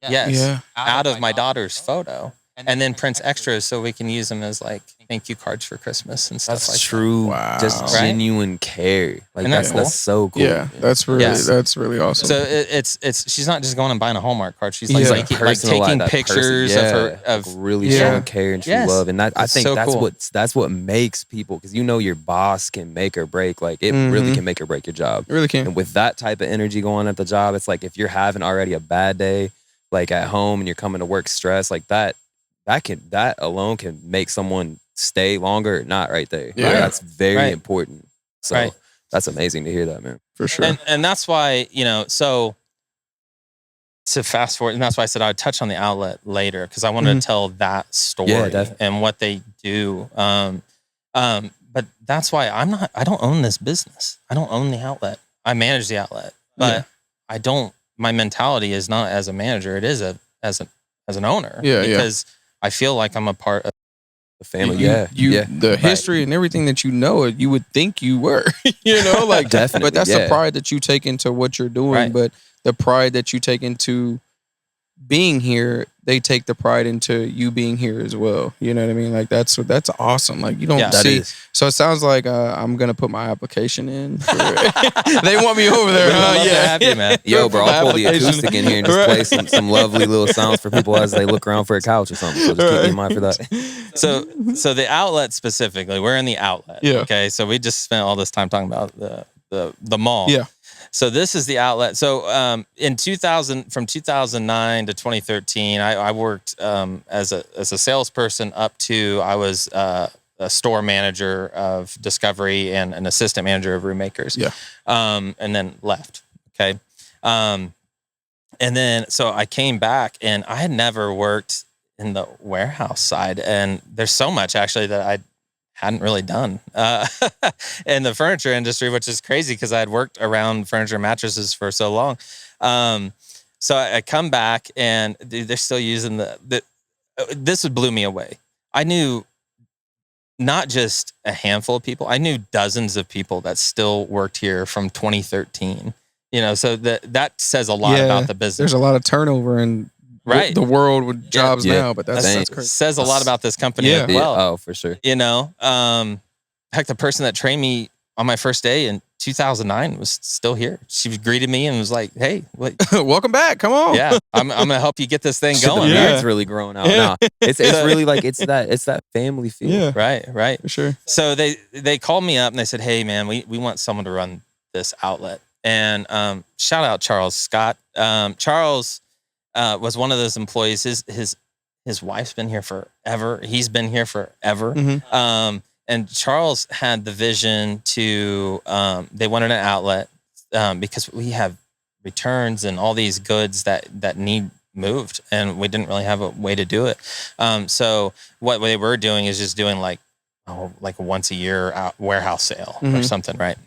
Yes. Yeah. Out of my daughter's photo. And then prints extras so we can use them as like thank you cards for Christmas and stuff That's like true. Wow. Just Right? genuine care. Like Isn't that cool? that's so cool. Yeah, that's really Yes. that's really awesome. that. So it's she's not just going and buying a Hallmark card. She's like, Yeah. like taking that pictures of her like really Yeah. showing care and true Yes. love, and that I It's think so that's cool. that's what makes people, because your boss can make or break. Like it really Mhm. can make or break your job. it really can. And with that type of energy going at the job, it's like if you're having already a bad day, like at home, and you're coming to work stressed, like that alone can make someone stay longer or not right there. Yeah. Like, that's very Right. important. So Right. that's amazing to hear that, man. For sure. And that's why, so to fast forward, and that's why I said I would touch on the outlet later, because I wanted to tell that story Yeah, definitely. and what they do. But that's why I don't own this business. I don't own the outlet. I manage the outlet, but my mentality is not as a manager. It is as an owner. Yeah, yeah. Because I feel like I'm a part of The family, The history and everything that you would think you were, like Definitely, But that's yeah. the pride that you take into what you're doing. Right. But the pride that you take into being here, they take the pride into you being here as well. You know what I mean? Like that's awesome. Like you don't Yeah. That see. is. So it sounds like I'm gonna put my application in. They want me over there. We'd love to Yeah. have you, man. Yo, bro, I'll pull the Application. acoustic in here and just Right. play some lovely little sounds for people as they look around for a couch or something. So just keep me in mind for that. So the outlet specifically, we're in the outlet. Yeah. Okay. So we just spent all this time talking about the mall. Yeah. So this is the outlet. So in 2000, from 2009 to 2013, I worked as a salesperson up to I was a store manager of Discovery and an assistant manager of Room Makers. Yeah. And then left. Okay. And then so I came back, and I had never worked in the warehouse side, and there's so much actually that I hadn't really done in the furniture industry, which is crazy because I had worked around furniture and mattresses for so long. So I come back, and dude, they're still using this blew me away. I knew not just a handful of people, I knew dozens of people that still worked here from 2013. So that says a lot Yeah, about the business. There's a lot of turnover in Right. the world with jobs Yeah. now, but that's crazy. Says a lot about this company Yeah. as well. Oh, for sure. Heck, the person that trained me on my first day in 2009 was still here. She greeted me and was like, "Hey, Welcome back. Come on. yeah, I'm gonna help you get this thing Shit, going." the Yeah. beard's really growing out Yeah. now. It's really like it's that family feel. Yeah. Right. For sure. So they called me up and they said, "Hey, man, we want someone to run this outlet." And shout out Charles Scott. Charles was one of those employees. His wife's been here forever. He's been here forever. Mhm. And Charles had the vision to, they wanted an outlet because we have returns and all these goods that need moved, and we didn't really have a way to do it. So what they were doing is just doing like a once a year warehouse sale or Mhm. something, right?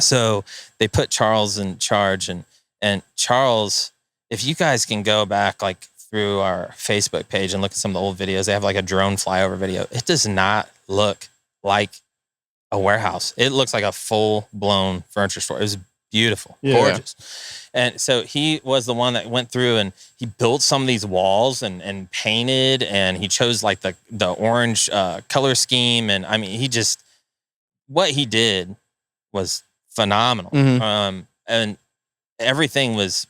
So they put Charles in charge, and Charles, if you guys can go back like through our Facebook page and look at some of the old videos, they have like a drone flyover video. It does not look like a warehouse. It looks like a full blown furniture store. It was beautiful, Yeah. gorgeous. And so he was the one that went through and he built some of these walls and painted, and he chose like the orange color scheme. And I mean, what he did was phenomenal. Mhm. And everything was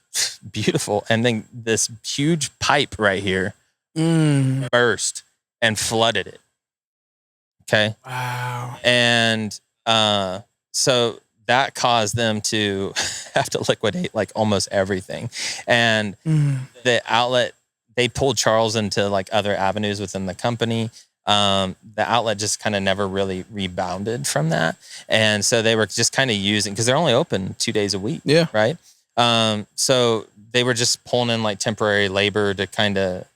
beautiful. And then this huge pipe right here burst and flooded it. Okay. Wow. And so that caused them to have to liquidate like almost everything. And the outlet, they pulled Charles into like other avenues within the company. The outlet just kind of never really rebounded from that. And so they were just kind of using, because they're only open 2 days a week. Yeah. Right. So they were just pulling in like temporary labor to kind of,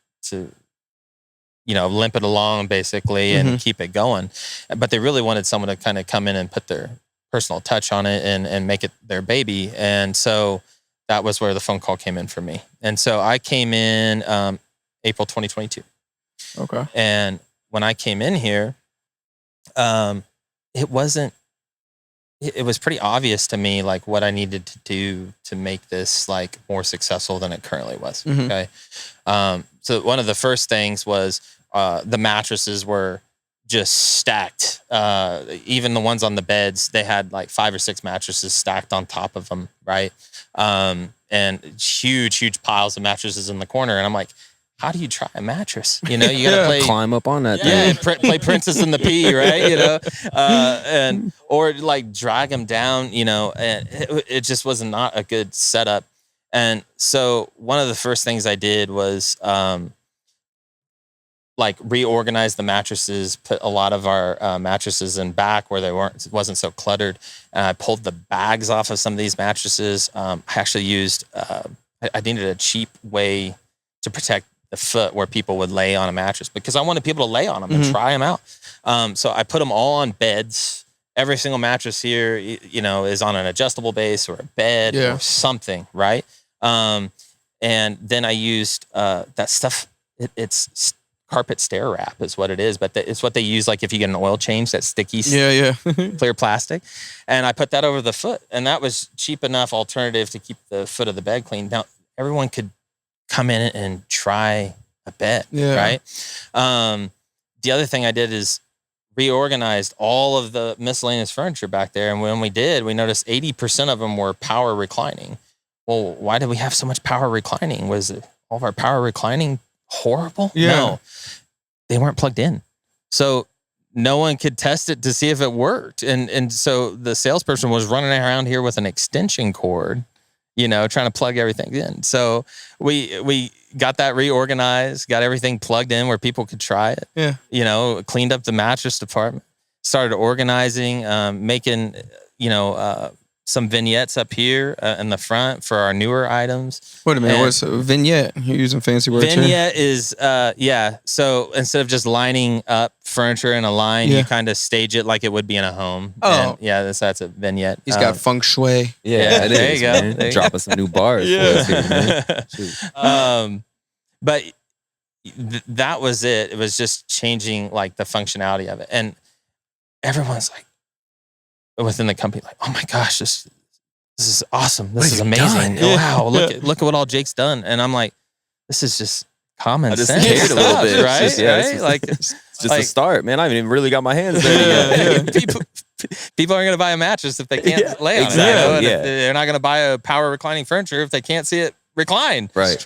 limp it along basically and keep it going. But they really wanted someone to kind of come in and put their personal touch on it and make it their baby. And so that was where the phone call came in for me. And so I came in April 2022. Okay. And when I came in here, it was pretty obvious to me like what I needed to do to make this like more successful than it currently was. Okay. So one of the first things was the mattresses were just stacked. Even the ones on the beds, they had like 5 or 6 mattresses stacked on top of them. Right. And huge piles of mattresses in the corner. And I'm like, how do you try a mattress? You gotta climb up on that thing. thing. Play Princess and the Pea, right? Or like drag them down, and it just was not a good setup. And so one of the first things I did was like reorganize the mattresses, put a lot of our mattresses in back where wasn't so cluttered. And I pulled the bags off of some of these mattresses. I actually used, I needed a cheap way to protect the foot where people would lay on a mattress, because I wanted people to lay on them and try them out. So I put them all on beds. Every single mattress here, is on an adjustable base or a bed or something, right? And then I used that stuff. It's carpet stair wrap is what it is, but it's what they use like if you get an oil change, that sticky clear plastic. And I put that over the foot, and that was cheap enough alternative to keep the foot of the bed clean. Now everyone could come in and try a bed, right? The other thing I did is reorganized all of the miscellaneous furniture back there. And when we did, we noticed 80% of them were power reclining. Well, why did we have so much power reclining? Was all of our power reclining horrible? Yeah. No, they weren't plugged in. So no one could test it to see if it worked. And so the salesperson was running around here with an extension cord, trying to plug everything in. So we got that reorganized, got everything plugged in where people could try it. Yeah. Cleaned up the mattress department, started organizing, making, some vignettes up here in the front for our newer items. Wait a minute, what's a vignette? You're using fancy words here. Vignette is, so instead of just lining up furniture in a line, you kind of stage it like it would be in a home. Oh. And that's a vignette. He's got feng shui. Yeah, it there is, you go. man. There you Dropping some new bars. For us here, man. Shoot. But that was it. It was just changing like the functionality of it. And everyone's like, within the company, like, oh my gosh, this is awesome. This is amazing. Wow, look at what all Jake's done. And I'm like, this is just common sense. I just scared a little bit, right? It's just a start, man. I haven't even really got my hands dirty yet. People aren't going to buy a mattress if they can't lay on exactly. it. They're not going to buy a power reclining furniture if they can't see it recline. Right.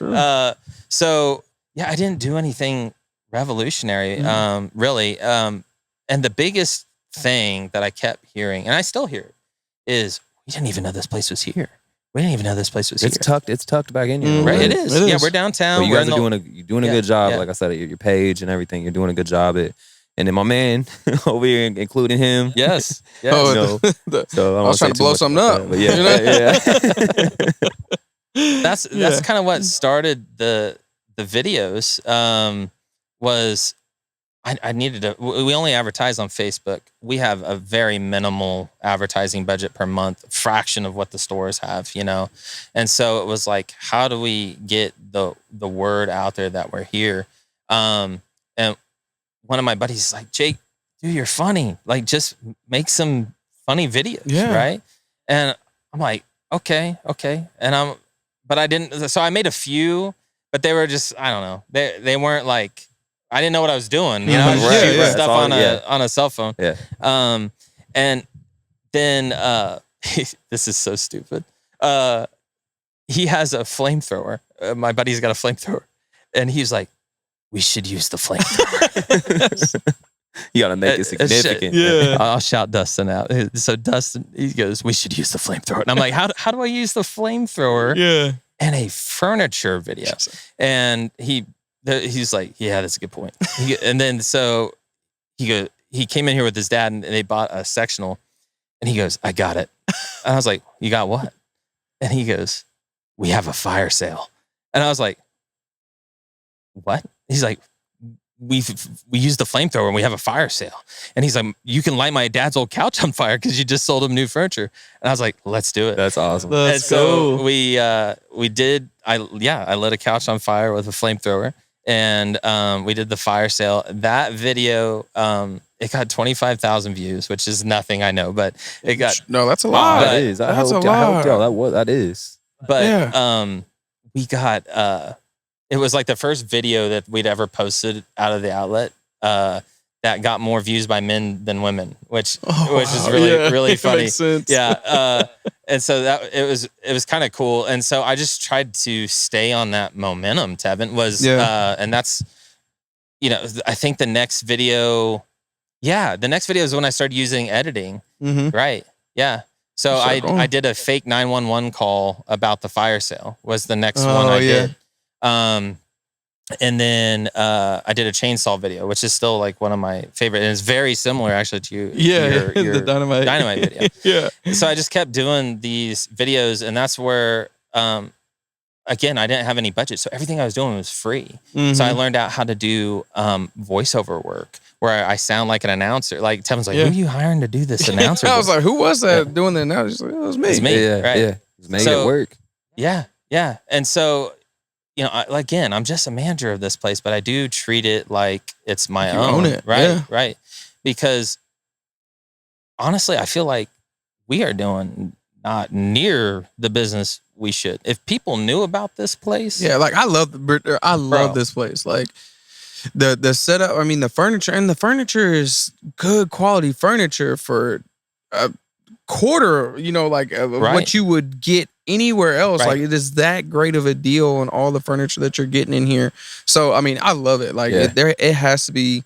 So I didn't do anything revolutionary, really. And the biggest thing that I kept hearing, and I still hear it, is we didn't even know this place was here. We didn't even know this place was here. It's tucked back in you. Right. It is. Yeah, we're downtown. But you guys are doing a good job. Like I said, your page and everything, you're doing a good job at. And then my man over here, including him. Yes. Oh, so I was trying to blow something up. But yeah. That's kind of what started the videos. Was I needed to. We only advertise on Facebook. We have a very minimal advertising budget per month, fraction of what the stores have, And so it was like, how do we get the word out there that we're here? And one of my buddies is like, Jake, dude, you're funny. Like, just make some funny videos, right? And I'm like, okay. And but I didn't. So I made a few, but they were just, I don't know. They weren't like. I didn't know what I was doing. I was shooting stuff on a cell phone. Yeah. And then this is so stupid. He has a flamethrower. My buddy's got a flamethrower, and he's like, "We should use the flamethrower." You gotta make it significant. Yeah. I'll shout Dustin out. So Dustin, he goes, "We should use the flamethrower." And I'm like, "How do I use the flamethrower?" Yeah. In a furniture video. And he's like, "Yeah, that's a good point." And then so he came in here with his dad, and they bought a sectional, and he goes, "I got it." And I was like, "You got what?" And he goes, "We have a fire sale." And I was like, "What?" He's like, we use the flamethrower and we have a fire sale. And he's like, "You can light my dad's old couch on fire because you just sold him new furniture." And I was like, "Let's do it." That's awesome. And so we did. I lit a couch on fire with a flamethrower, and we did the fire sale. That video, it got 25,000 views, which is nothing, I know, but it got that's a lot. That is. I hope y'all that is. But we got it was like the first video that we'd ever posted out of the outlet that got more views by men than women, which is really funny. Makes sense. Yeah. And so it was kind of cool. And so I just tried to stay on that momentum, Tevin, and that's, I think the next video is when I started using editing. Mm-hmm. Right. Yeah. So I did a fake 911 call about the fire sale was the next one I did. And then I did a chainsaw video, which is still like one of my favorite, and it's very similar actually to your the dynamite video. Yeah. So I just kept doing these videos, and that's where again, I didn't have any budget, so everything I was doing was free. Mm-hmm. So I learned out how to do voiceover work where I sound like an announcer. Like Tevin's like, "Who are you hiring to do this announcer?" I was like, "Who was that doing the announcer?" Like, "It was me." It's me, right? Yeah, it's making it work. Yeah. And so, again, I'm just a manager of this place, but I do treat it like it's my own. Own it, right? yeah. Right. Because honestly, I feel like we are doing not near the business we should. If people knew about this place. Yeah, like I love this place. Like the setup, I mean the furniture is good quality furniture for a quarter, of what you would get anywhere else. Right. Like it is that great of a deal on all the furniture that you're getting in here. So I mean, I love it. Like it has to be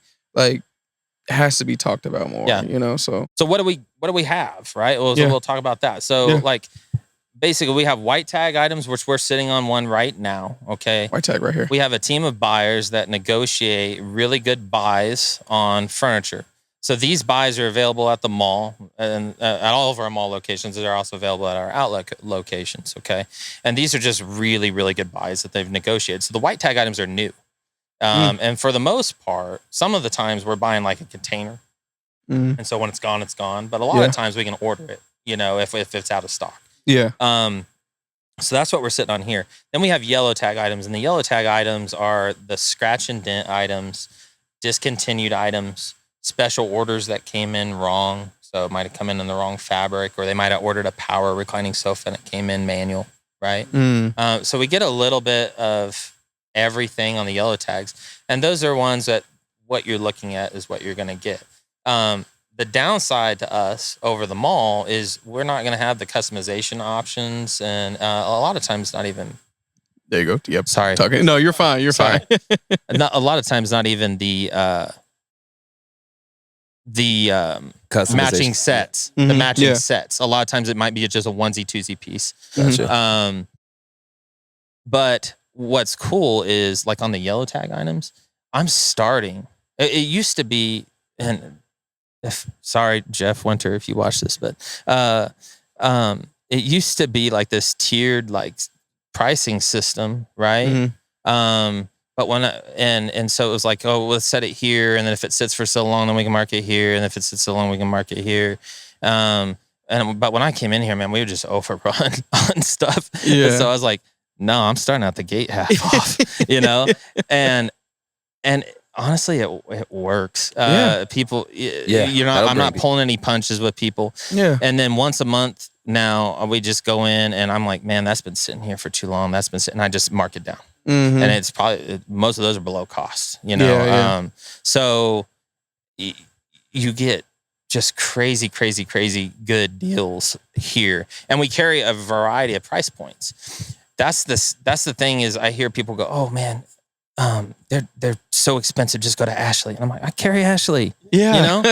talked about more. Yeah. So what do we have, right? So we'll talk about that. So basically we have white tag items, which we're sitting on one right now. Okay. white tag right here. We have a team of buyers that negotiate really good buys on furniture. So these buys are available at the mall and at all of our mall locations. They're also available at our outlet locations. Okay. And these are just really, really good buys that they've negotiated. So the white tag items are new. And for the most part, some of the times we're buying like a container. And so when it's gone, it's gone. But a lot of times we can order it, if it's out of stock. Yeah. So that's what we're sitting on here. Then we have yellow tag items, and the yellow tag items are the scratch and dent items, discontinued items, special orders that came in wrong. So it might have come in the wrong fabric, or they might have ordered a power reclining sofa and it came in manual, right? So we get a little bit of everything on the yellow tags. And those are ones that what you're looking at is what you're going to get. The downside to us over the mall is we're not going to have the customization options. And a lot of times not even. There you go. Yep. Sorry. Talking. No, you're fine. You're fine. Not, a lot of times not even the matching sets. The matching sets. A lot of times it might be just a onesie twosie piece. Gotcha. But what's cool is like on the yellow tag items, I'm starting. It used to be, and sorry, Jeff Winter, if you watch this, but it used to be like this tiered like pricing system, right? But when and so it was like, oh, let's set it here, and then if it sits for so long, then we can mark it here, and if it sits so long, we can mark it here. But when I came in here, man, we were just overrun on stuff. Yeah. And so I was like, no, I'm starting out the gate half off, and honestly, it works. People, I'm not pulling any punches with people. Yeah. And then once a month now, we just go in and I'm like, man, that's been sitting here for too long. That's been sitting. I just mark it down. And it's probably, most of those are below cost, So you get just crazy good deals here, and we carry a variety of price points. That's the thing is I hear people go, oh man, they're so expensive. Just go to Ashley. And I'm like, I carry Ashley. Yeah.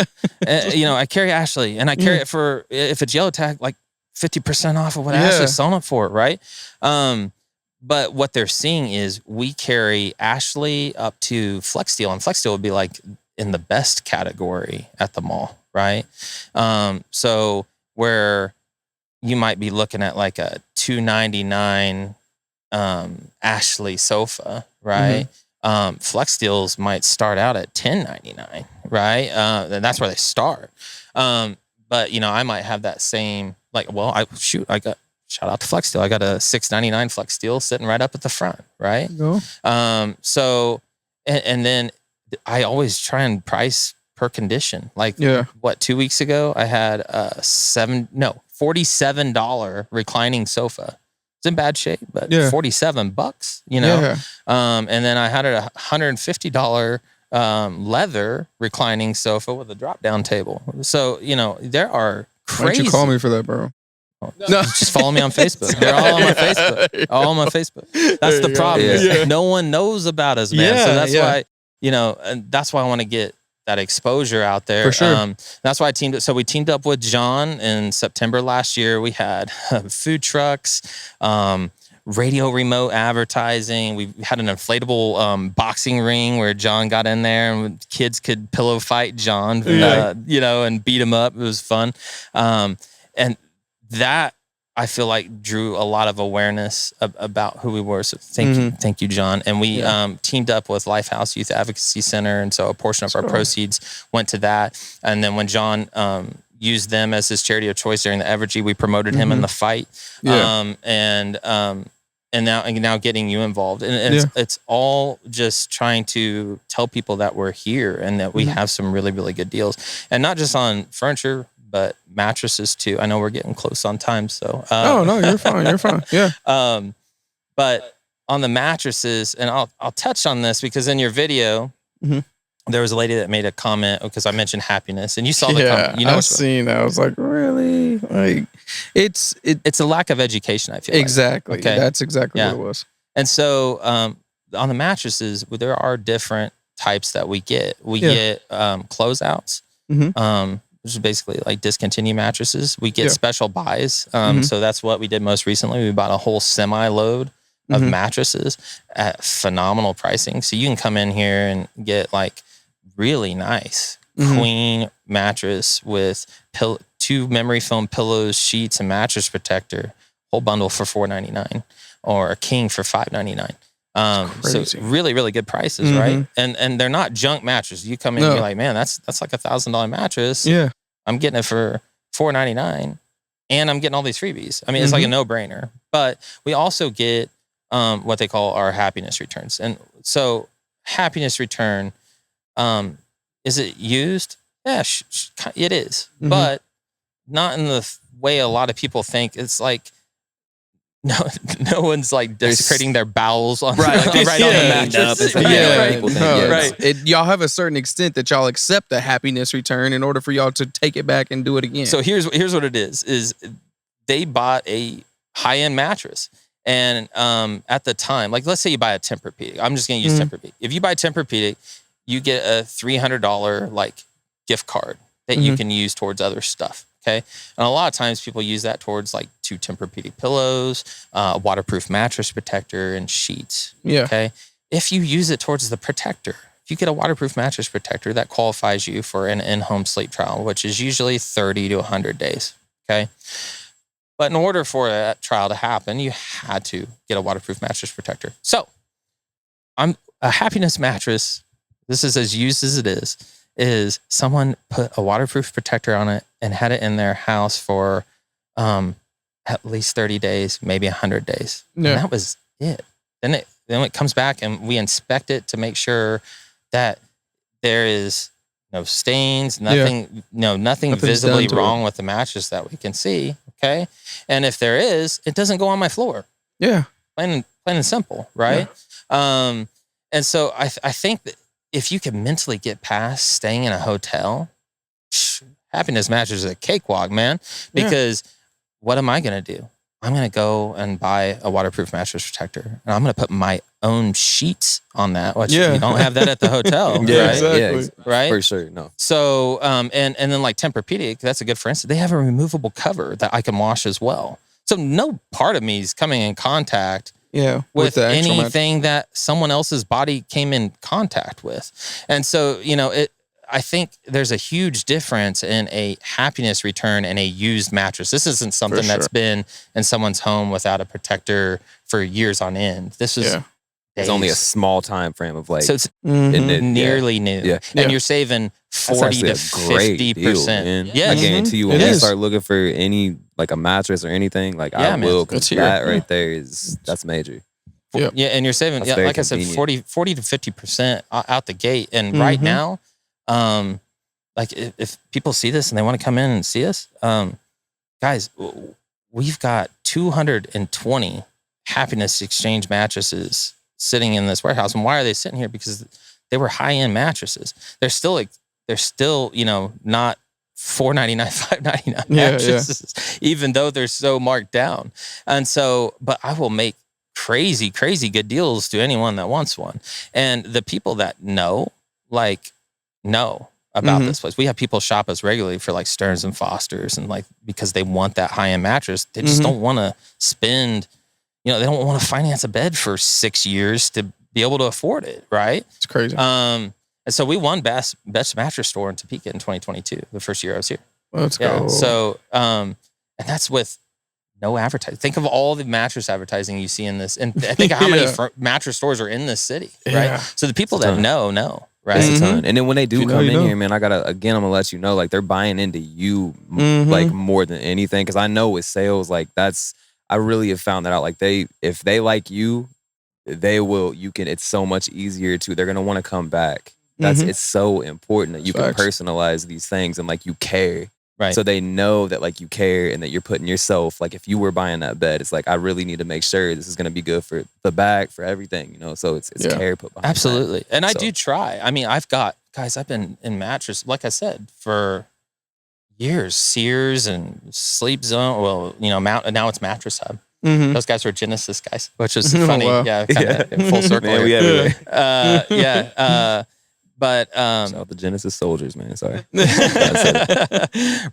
I carry Ashley, and I carry it for, if it's yellow tag, like 50% off of what Ashley's selling it for, right? But what they're seeing is we carry Ashley up to Flex Steel, and Flex Steel would be like in the best category at the mall, right? So where you might be looking at like a $299 Ashley sofa, right? Flex Steels might start out at $10.99, right? And that's where they start. But I might have that same, like, well, I got, shout out to Flex Steel. I got a $6.99 Flex Steel sitting right up at the front, right? So, and then I always try and price per condition. Like, 2 weeks ago, I had a $47 reclining sofa. It's in bad shape, but $47, and then I had a $150 leather reclining sofa with a drop down table. So, there are crazy. Why don't you call me for that, bro? No, just follow me on Facebook. They're all on my Facebook. All on my Facebook. That's the problem. No one knows about us, man. So that's why, and that's why I want to get that exposure out there. For sure. That's why we teamed up with John in September last year. We had food trucks, radio remote advertising. We had an inflatable boxing ring where John got in there and kids could pillow fight John, and beat him up. It was fun. And that, I feel like, drew a lot of awareness about who we were. So thank you, John. And we teamed up with Lifehouse Youth Advocacy Center, and so a portion of our proceeds went to that. And then when John used them as his charity of choice during the Evergy, we promoted him in the fight. And now getting you involved, and it's all just trying to tell people that we're here and that we have some really, really good deals, and not just on furniture, but mattresses too. I know we're getting close on time, so. No, you're fine. You're fine. Yeah. But on the mattresses, and I'll touch on this because in your video, there was a lady that made a comment because I mentioned happiness, and you saw the comment. I've seen that. I was like, really? Like, it's a lack of education, I feel. Exactly. Like. Okay? That's exactly what it was. And so on the mattresses, there are different types that we get. We get closeouts. Which is basically like discontinued mattresses. We get special buys. So that's what we did most recently. We bought a whole semi-load of mattresses at phenomenal pricing. So you can come in here and get like really nice queen mattress with 2 memory foam pillows, sheets, and mattress protector. Whole bundle for $4.99, or a king for $5.99. So really, really good prices, right? And they're not junk mattresses. You come in and you're like, man, that's like $1,000 mattress. Yeah. I'm getting it for $4.99, and I'm getting all these freebies. I mean, it's like a no-brainer. But we also get what they call our happiness returns. And so happiness return, is it used? Yeah, it is. But not in the way a lot of people think. It's like, no one's like desecrating their bowels on, right on the mattress. Y'all have a certain extent that y'all accept the happiness return in order for y'all to take it back and do it again. So here's what it is they bought a high-end mattress, and at the time, like, let's say you buy a Tempur-Pedic. I'm just going to use Tempur-Pedic. If you buy Tempur-Pedic, you get a $300 like gift card that you can use towards other stuff. Okay. And a lot of times people use that towards like 2 Tempur-Pedic pillows, a waterproof mattress protector, and sheets. Yeah. Okay. If you use it towards the protector, if you get a waterproof mattress protector, that qualifies you for an in-home sleep trial, which is usually 30 to 100 days. Okay. But in order for that trial to happen, you had to get a waterproof mattress protector. So a happiness mattress, this is as used as it is someone put a waterproof protector on it and had it in their house for at least 30 days, maybe 100 days. Yeah. And that was it. Then it comes back and we inspect it to make sure that there is no stains, nothing visibly wrong with the mattress that we can see. Okay. And if there is, it doesn't go on my floor. Yeah. Plain and simple. Right. Yeah. And so I think that if you can mentally get past staying in a hotel, happiness mattress is a cakewalk, man, because what am I going to do? I'm going to go and buy a waterproof mattress protector, and I'm going to put my own sheets on that, which you don't have that at the hotel, Yeah, right? exactly. Right? For sure, no. So, and then like Tempur-Pedic, that's a good for instance. They have a removable cover that I can wash as well. So no part of me is coming in contact with the actual anything that someone else's body came in contact with. And so, I think there's a huge difference in a happiness return and a used mattress. This isn't something that's been in someone's home without a protector for years on end. This is it's only a small time frame of like, so it's nearly new. Yeah. And you're saving 40 to 50%. Yeah, I guarantee you when we start looking for any like a mattress or anything, like I will, because that right there that's major. Yeah, and you're saving, like I said, 40 to 50% out the gate. And right now, like if people see this and they want to come in and see us, guys, we've got 220 happiness exchange mattresses sitting in this warehouse. And why are they sitting here? Because they were high-end mattresses. They're still not $499, $599 mattresses, even though they're so marked down. And so, but I will make crazy, crazy good deals to anyone that wants one. And the people that know about this place. We have people shop us regularly for like Stearns and Foster's, and like because they want that high-end mattress. They just don't want to spend, they don't want to finance a bed for 6 years to be able to afford it, right? It's crazy. And so we won best mattress store in Topeka in 2022, the first year I was here. Let's go. So and that's with no advertising. Think of all the mattress advertising you see in this, and think of how many mattress stores are in this city, right? So the people that know. Right. That's a ton. And then when they do come in here, man, I'm gonna let you know, like they're buying into you like more than anything. Cause I know with sales, like I really have found that out. Like if they like you, it's so much easier they're gonna want to come back. It's so important that you can personalize these things and like you care. Right. So they know that like you care and that you're putting yourself, like if you were buying that bed, it's like, I really need to make sure this is going to be good for the back, for everything, so it's care put behind Absolutely. that. And I do try. I mean, I've been in mattress, like I said, for years, Sears and Sleep Zone. Well, now it's Mattress Hub. Those guys were Genesis guys, which is funny. Wow. Yeah. Kind of full circle. Man, we everywhere. But shout out the Genesis soldiers, man. Sorry.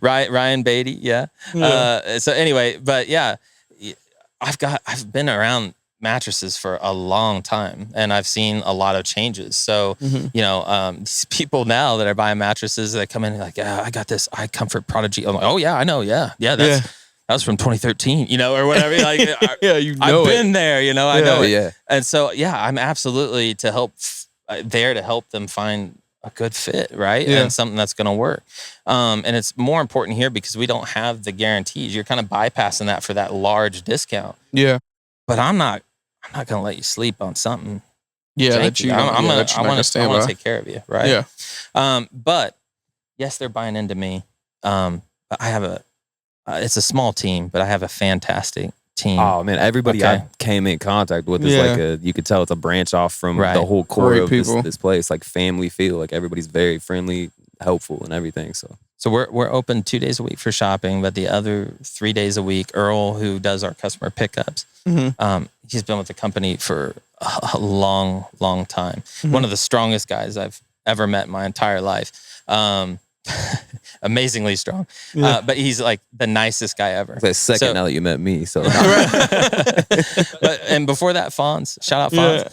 Ryan Beatty, so anyway, but I've been around mattresses for a long time, and I've seen a lot of changes. So these people now that are buying mattresses, that come in and like, I got this iComfort Prodigy. I'm like, oh yeah, I know, that was from 2013, or whatever. Like, I've been there, I know it. Yeah. And so I'm absolutely there to help them find a good fit, right? And something that's going to work. And it's more important here because we don't have the guarantees. You're kind of bypassing that for that large discount. Yeah. But I'm not going to let you sleep on something. Yeah, I want to take care of you, right? Yeah. But yes, they're buying into me. But I have it's a small team, but I have a fantastic team. Oh man, everybody I came in contact with is like you could tell it's a branch off from the whole core of this place, like family feel. Like everybody's very friendly, helpful, and everything. So we're open 2 days a week for shopping, but the other 3 days a week, Earl, who does our customer pickups, he's been with the company for a long, long time. One of the strongest guys I've ever met in my entire life. Amazingly strong, but he's like the nicest guy ever. It's second now that you met me, so. And before that, Fonz, shout out Fonz.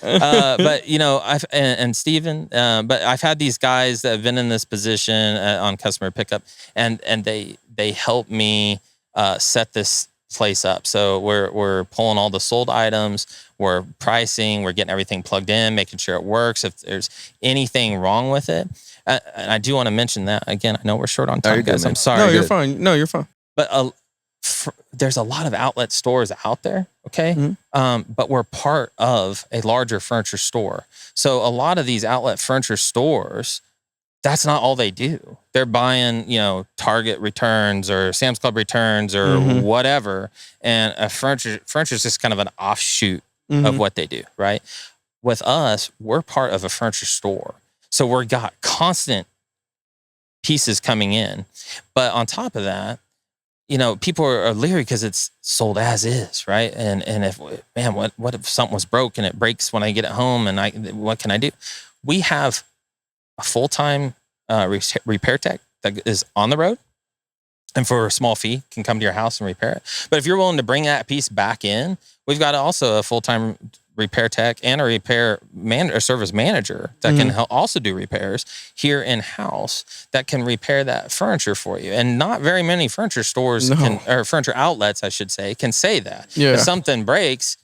But I've and Steven, but I've had these guys that have been in this position on customer pickup, and they help me set this place up. So we're pulling all the sold items, we're pricing, we're getting everything plugged in, making sure it works. If there's anything wrong with it. And I do want to mention that again. I know we're short on time, guys. I'm sorry. No, you're fine. No, you're fine. But there's a lot of outlet stores out there. Okay, but we're part of a larger furniture store. So a lot of these outlet furniture stores, that's not all they do. They're buying, Target returns or Sam's Club returns or whatever, and furniture is just kind of an offshoot of what they do, right? With us, we're part of a furniture store. So we've got constant pieces coming in. But on top of that, people are leery because it's sold as is, right? And if what if something was broke and it breaks when I get it home, and what can I do? We have a full-time repair tech that is on the road, and for a small fee can come to your house and repair it. But if you're willing to bring that piece back in, we've got also a full-time repair tech and a repair service manager that can also do repairs here in house that can repair that furniture for you. And not very many furniture stores or furniture outlets, I should say, can say that. Yeah. If something breaks,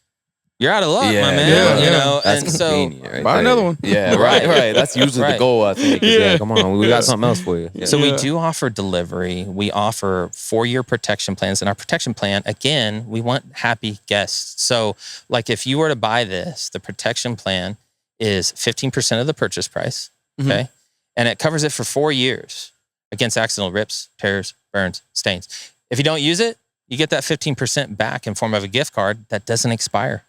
you're out of luck, my man. That's And so right buy another one. Yeah, right. That's usually the goal, I think. Yeah, come on, we got something else for you. Yeah. So we do offer delivery. We offer 4-year protection plans. And our protection plan, again, we want happy guests. So like if you were to buy this, the protection plan is 15% of the purchase price. Okay. And it covers it for 4 years against accidental rips, tears, burns, stains. If you don't use it, you get that 15% back in form of a gift card that doesn't expire.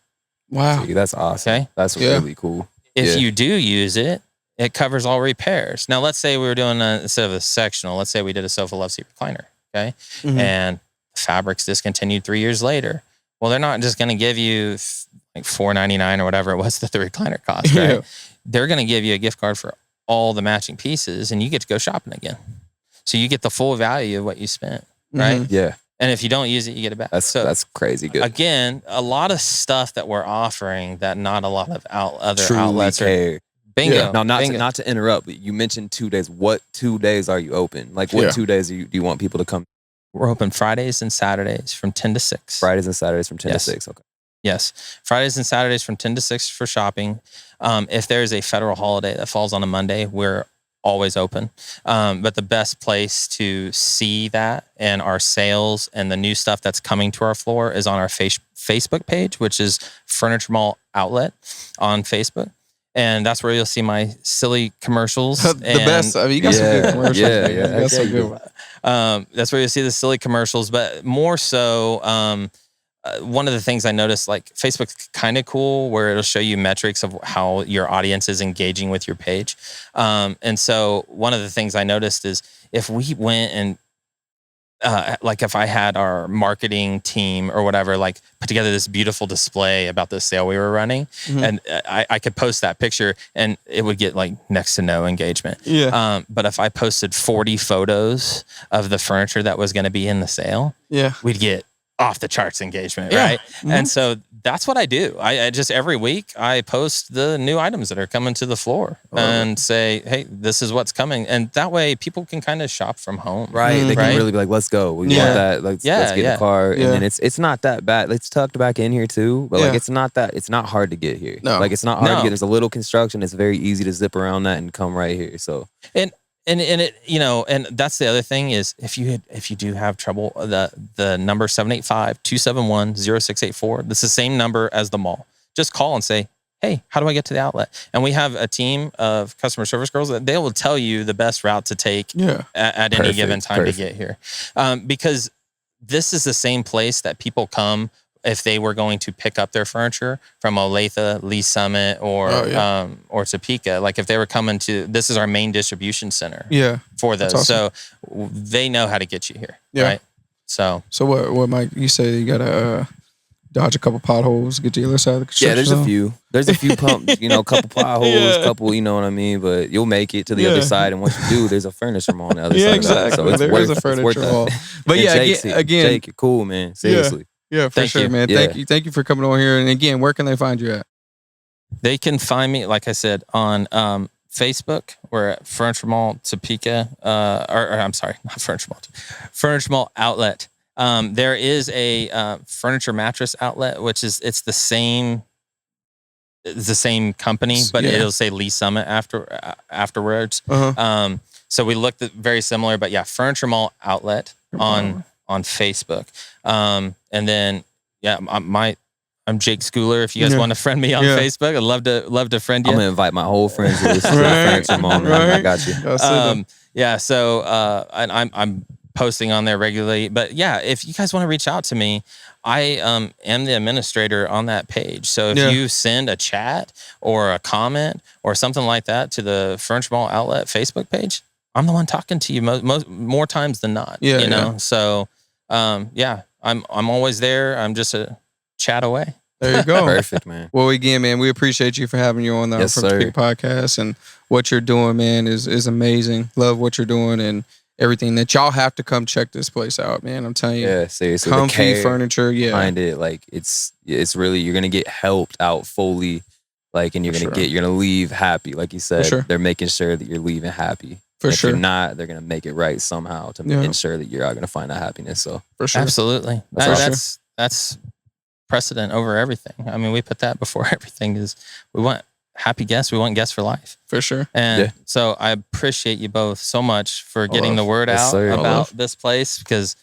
Wow. See, that's awesome. Okay. That's really cool. If you do use it, it covers all repairs. Now, let's say we were doing instead of a sectional, let's say we did a sofa love seat recliner, okay? And the fabric's discontinued 3 years later. Well, they're not just going to give you like $4.99 or whatever it was that the recliner cost, right? They're going to give you a gift card for all the matching pieces, and you get to go shopping again. So you get the full value of what you spent, right? Yeah. And if you don't use it, you get it back. That's crazy good. Again, a lot of stuff that we're offering that not a lot of other Truly outlets are. Bingo. Yeah. Now, bingo. not to interrupt, but you mentioned 2 days. What 2 days are you open? Like, what 2 days do you want people to come? We're open Fridays and Saturdays from 10 to 6. Fridays and Saturdays from 10 to 6. Okay. Yes. Fridays and Saturdays from 10 to 6 for shopping. If there's a federal holiday that falls on a Monday, we're always open. But the best place to see that and our sales and the new stuff that's coming to our floor is on our Facebook page, which is Furniture Mall Outlet on Facebook. And that's where you'll see my silly commercials. The best. I mean, you got some good commercials. Yeah. That's some good one. That's where you'll see the silly commercials. But more so, one of the things I noticed, like Facebook's kind of cool where it'll show you metrics of how your audience is engaging with your page. And so one of the things I noticed is if we went and like if I had our marketing team or whatever, like put together this beautiful display about the sale we were running, and I could post that picture and it would get like next to no engagement. Yeah. But if I posted 40 photos of the furniture that was going to be in the sale, we'd get off the charts engagement, right? And so that's what I do. I just every week I post the new items that are coming to the floor and say, hey, this is what's coming. And that way people can kind of shop from home. Right. They can really be like, let's go. We want that. Let's get in the car. And then it's not that bad. It's tucked back in here too. But like it's not hard to get here. No. Like it's not hard to get. There's a little construction. It's very easy to zip around that and come right here. So And it, and that's the other thing is if you do have trouble, the number 785-271-0684, that's the same number as the mall. Just call and say, hey, how do I get to the outlet? And we have a team of customer service girls that they will tell you the best route to take at any given time to get here. Because this is the same place that people come if they were going to pick up their furniture from Olathe, Lee Summit, or Topeka. Like if they were coming to, this is our main distribution center for those. Awesome. So they know how to get you here, right? So what Mike, you say you got to dodge a couple potholes, get to the other side of the construction there's zone? a few. There's a few pumps, a couple potholes, couple, you know what I mean? But you'll make it to the other side. And once you do, there's a furniture mall on the other side. Exactly. So there is a furniture mall. But again, Jake, you're cool, man. Seriously. Yeah, for sure, man. Thank you for coming on here. And again, where can they find you at? They can find me, like I said, on Facebook. We're at Furniture Mall Topeka. I'm sorry, not Furniture Mall. Furniture Mall Outlet. There is a furniture mattress outlet, which is it's the same company, but it'll say Lee Summit afterwards. So we looked at very similar, but Furniture Mall Outlet on Facebook. And then I'm JakeSchooler. If you guys want to friend me on Facebook, I'd love to friend you. I'm gonna invite my whole friends list to the Furniture Mall, man. I got you. So I'm posting on there regularly. But if you guys want to reach out to me, I am the administrator on that page. So if you send a chat or a comment or something like that to the Furniture Mall Outlet Facebook page, I'm the one talking to you more times than not. So yeah, I'm always there. I'm just a chat away. There you go. Perfect, man. Well, again, man, we appreciate you for having you on the Yes, From sir. Topeka podcast, and what you're doing, man, is amazing. Love what you're doing and everything. That y'all have to come check this place out, man. I'm telling you, Yeah, seriously. The comfy care furniture, yeah, behind it, like it's really, you're gonna get helped out fully, like, and you're For gonna sure. you're gonna leave happy, like you said. sure. They're making sure that you're leaving happy. For And if sure. you're not, they're gonna make it right somehow to Yeah. ensure that you're gonna find that happiness. So for sure. Absolutely. For sure. That's precedent over everything. I mean, we put that before everything. Is we want happy guests. We want guests for life. For sure. And Yeah. so I appreciate you both so much for getting the word Yes, out sir. about Love. this place, because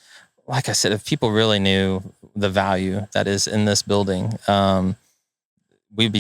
like I said, if people really knew the value that is in this building, we'd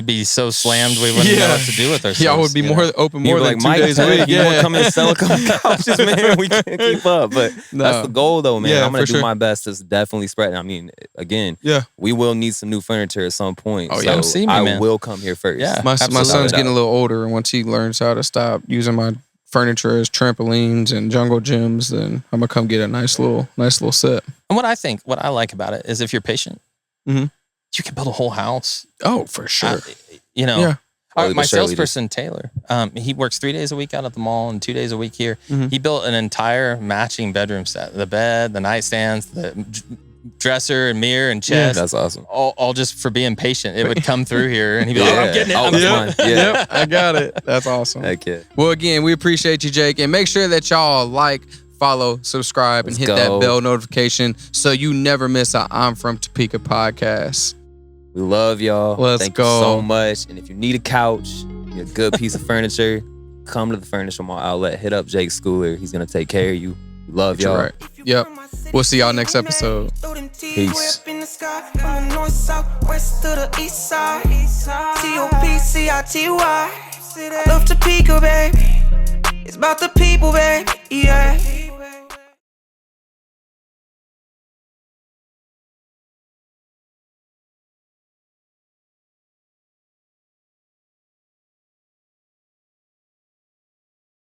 be so slammed we wouldn't know what to do with ourselves. Y'all would be you know? more open more You'd be than like, 2 Mike, days a week. you want to Yeah. come in and sell a couple couches, man? We can't keep up. But No. that's the goal, though, man. Yeah, I'm gonna for do sure. my best to definitely spread. I mean, again, Yeah. we will need some new furniture at some point. Oh, so yeah. Come see me, I man. will come here first. Yeah. My Absolutely. son's getting a little older, and once he learns how to stop using my furniture as trampolines and jungle gyms, then I'm gonna come get a nice little set. And what I like about it is if you're patient, Mhm. you can build a whole house. Oh, for sure. You know, Yeah. Slowly my but surely, salesperson, Taylor, he works 3 days a week out at the mall and 2 days a week here. Mhm. He built an entire matching bedroom set, the bed, the nightstands, the dresser and mirror and chest. That's awesome. All just for being patient. It would come through here and he'd be like, Yeah. I'm getting it. Oh, I'm come getting on. it. Yeah. Yep, I got it. That's awesome. Heck yeah. Well, again, we appreciate you, Jake, and make sure that y'all like, follow, subscribe, and Let's hit that go. bell notification so you never miss a I'm From Topeka podcast. We love y'all. Let's Thank go. you so much. And if you need a couch, a good piece of furniture, come to the Furniture Mall outlet. Hit up JakeSchooler. He's gonna take care of you. We love y'all. Right. Yep. We'll see y'all next episode. Peace. From the north, south, west to the east side. Topcity. Love Topeka, baby. It's about the people, baby.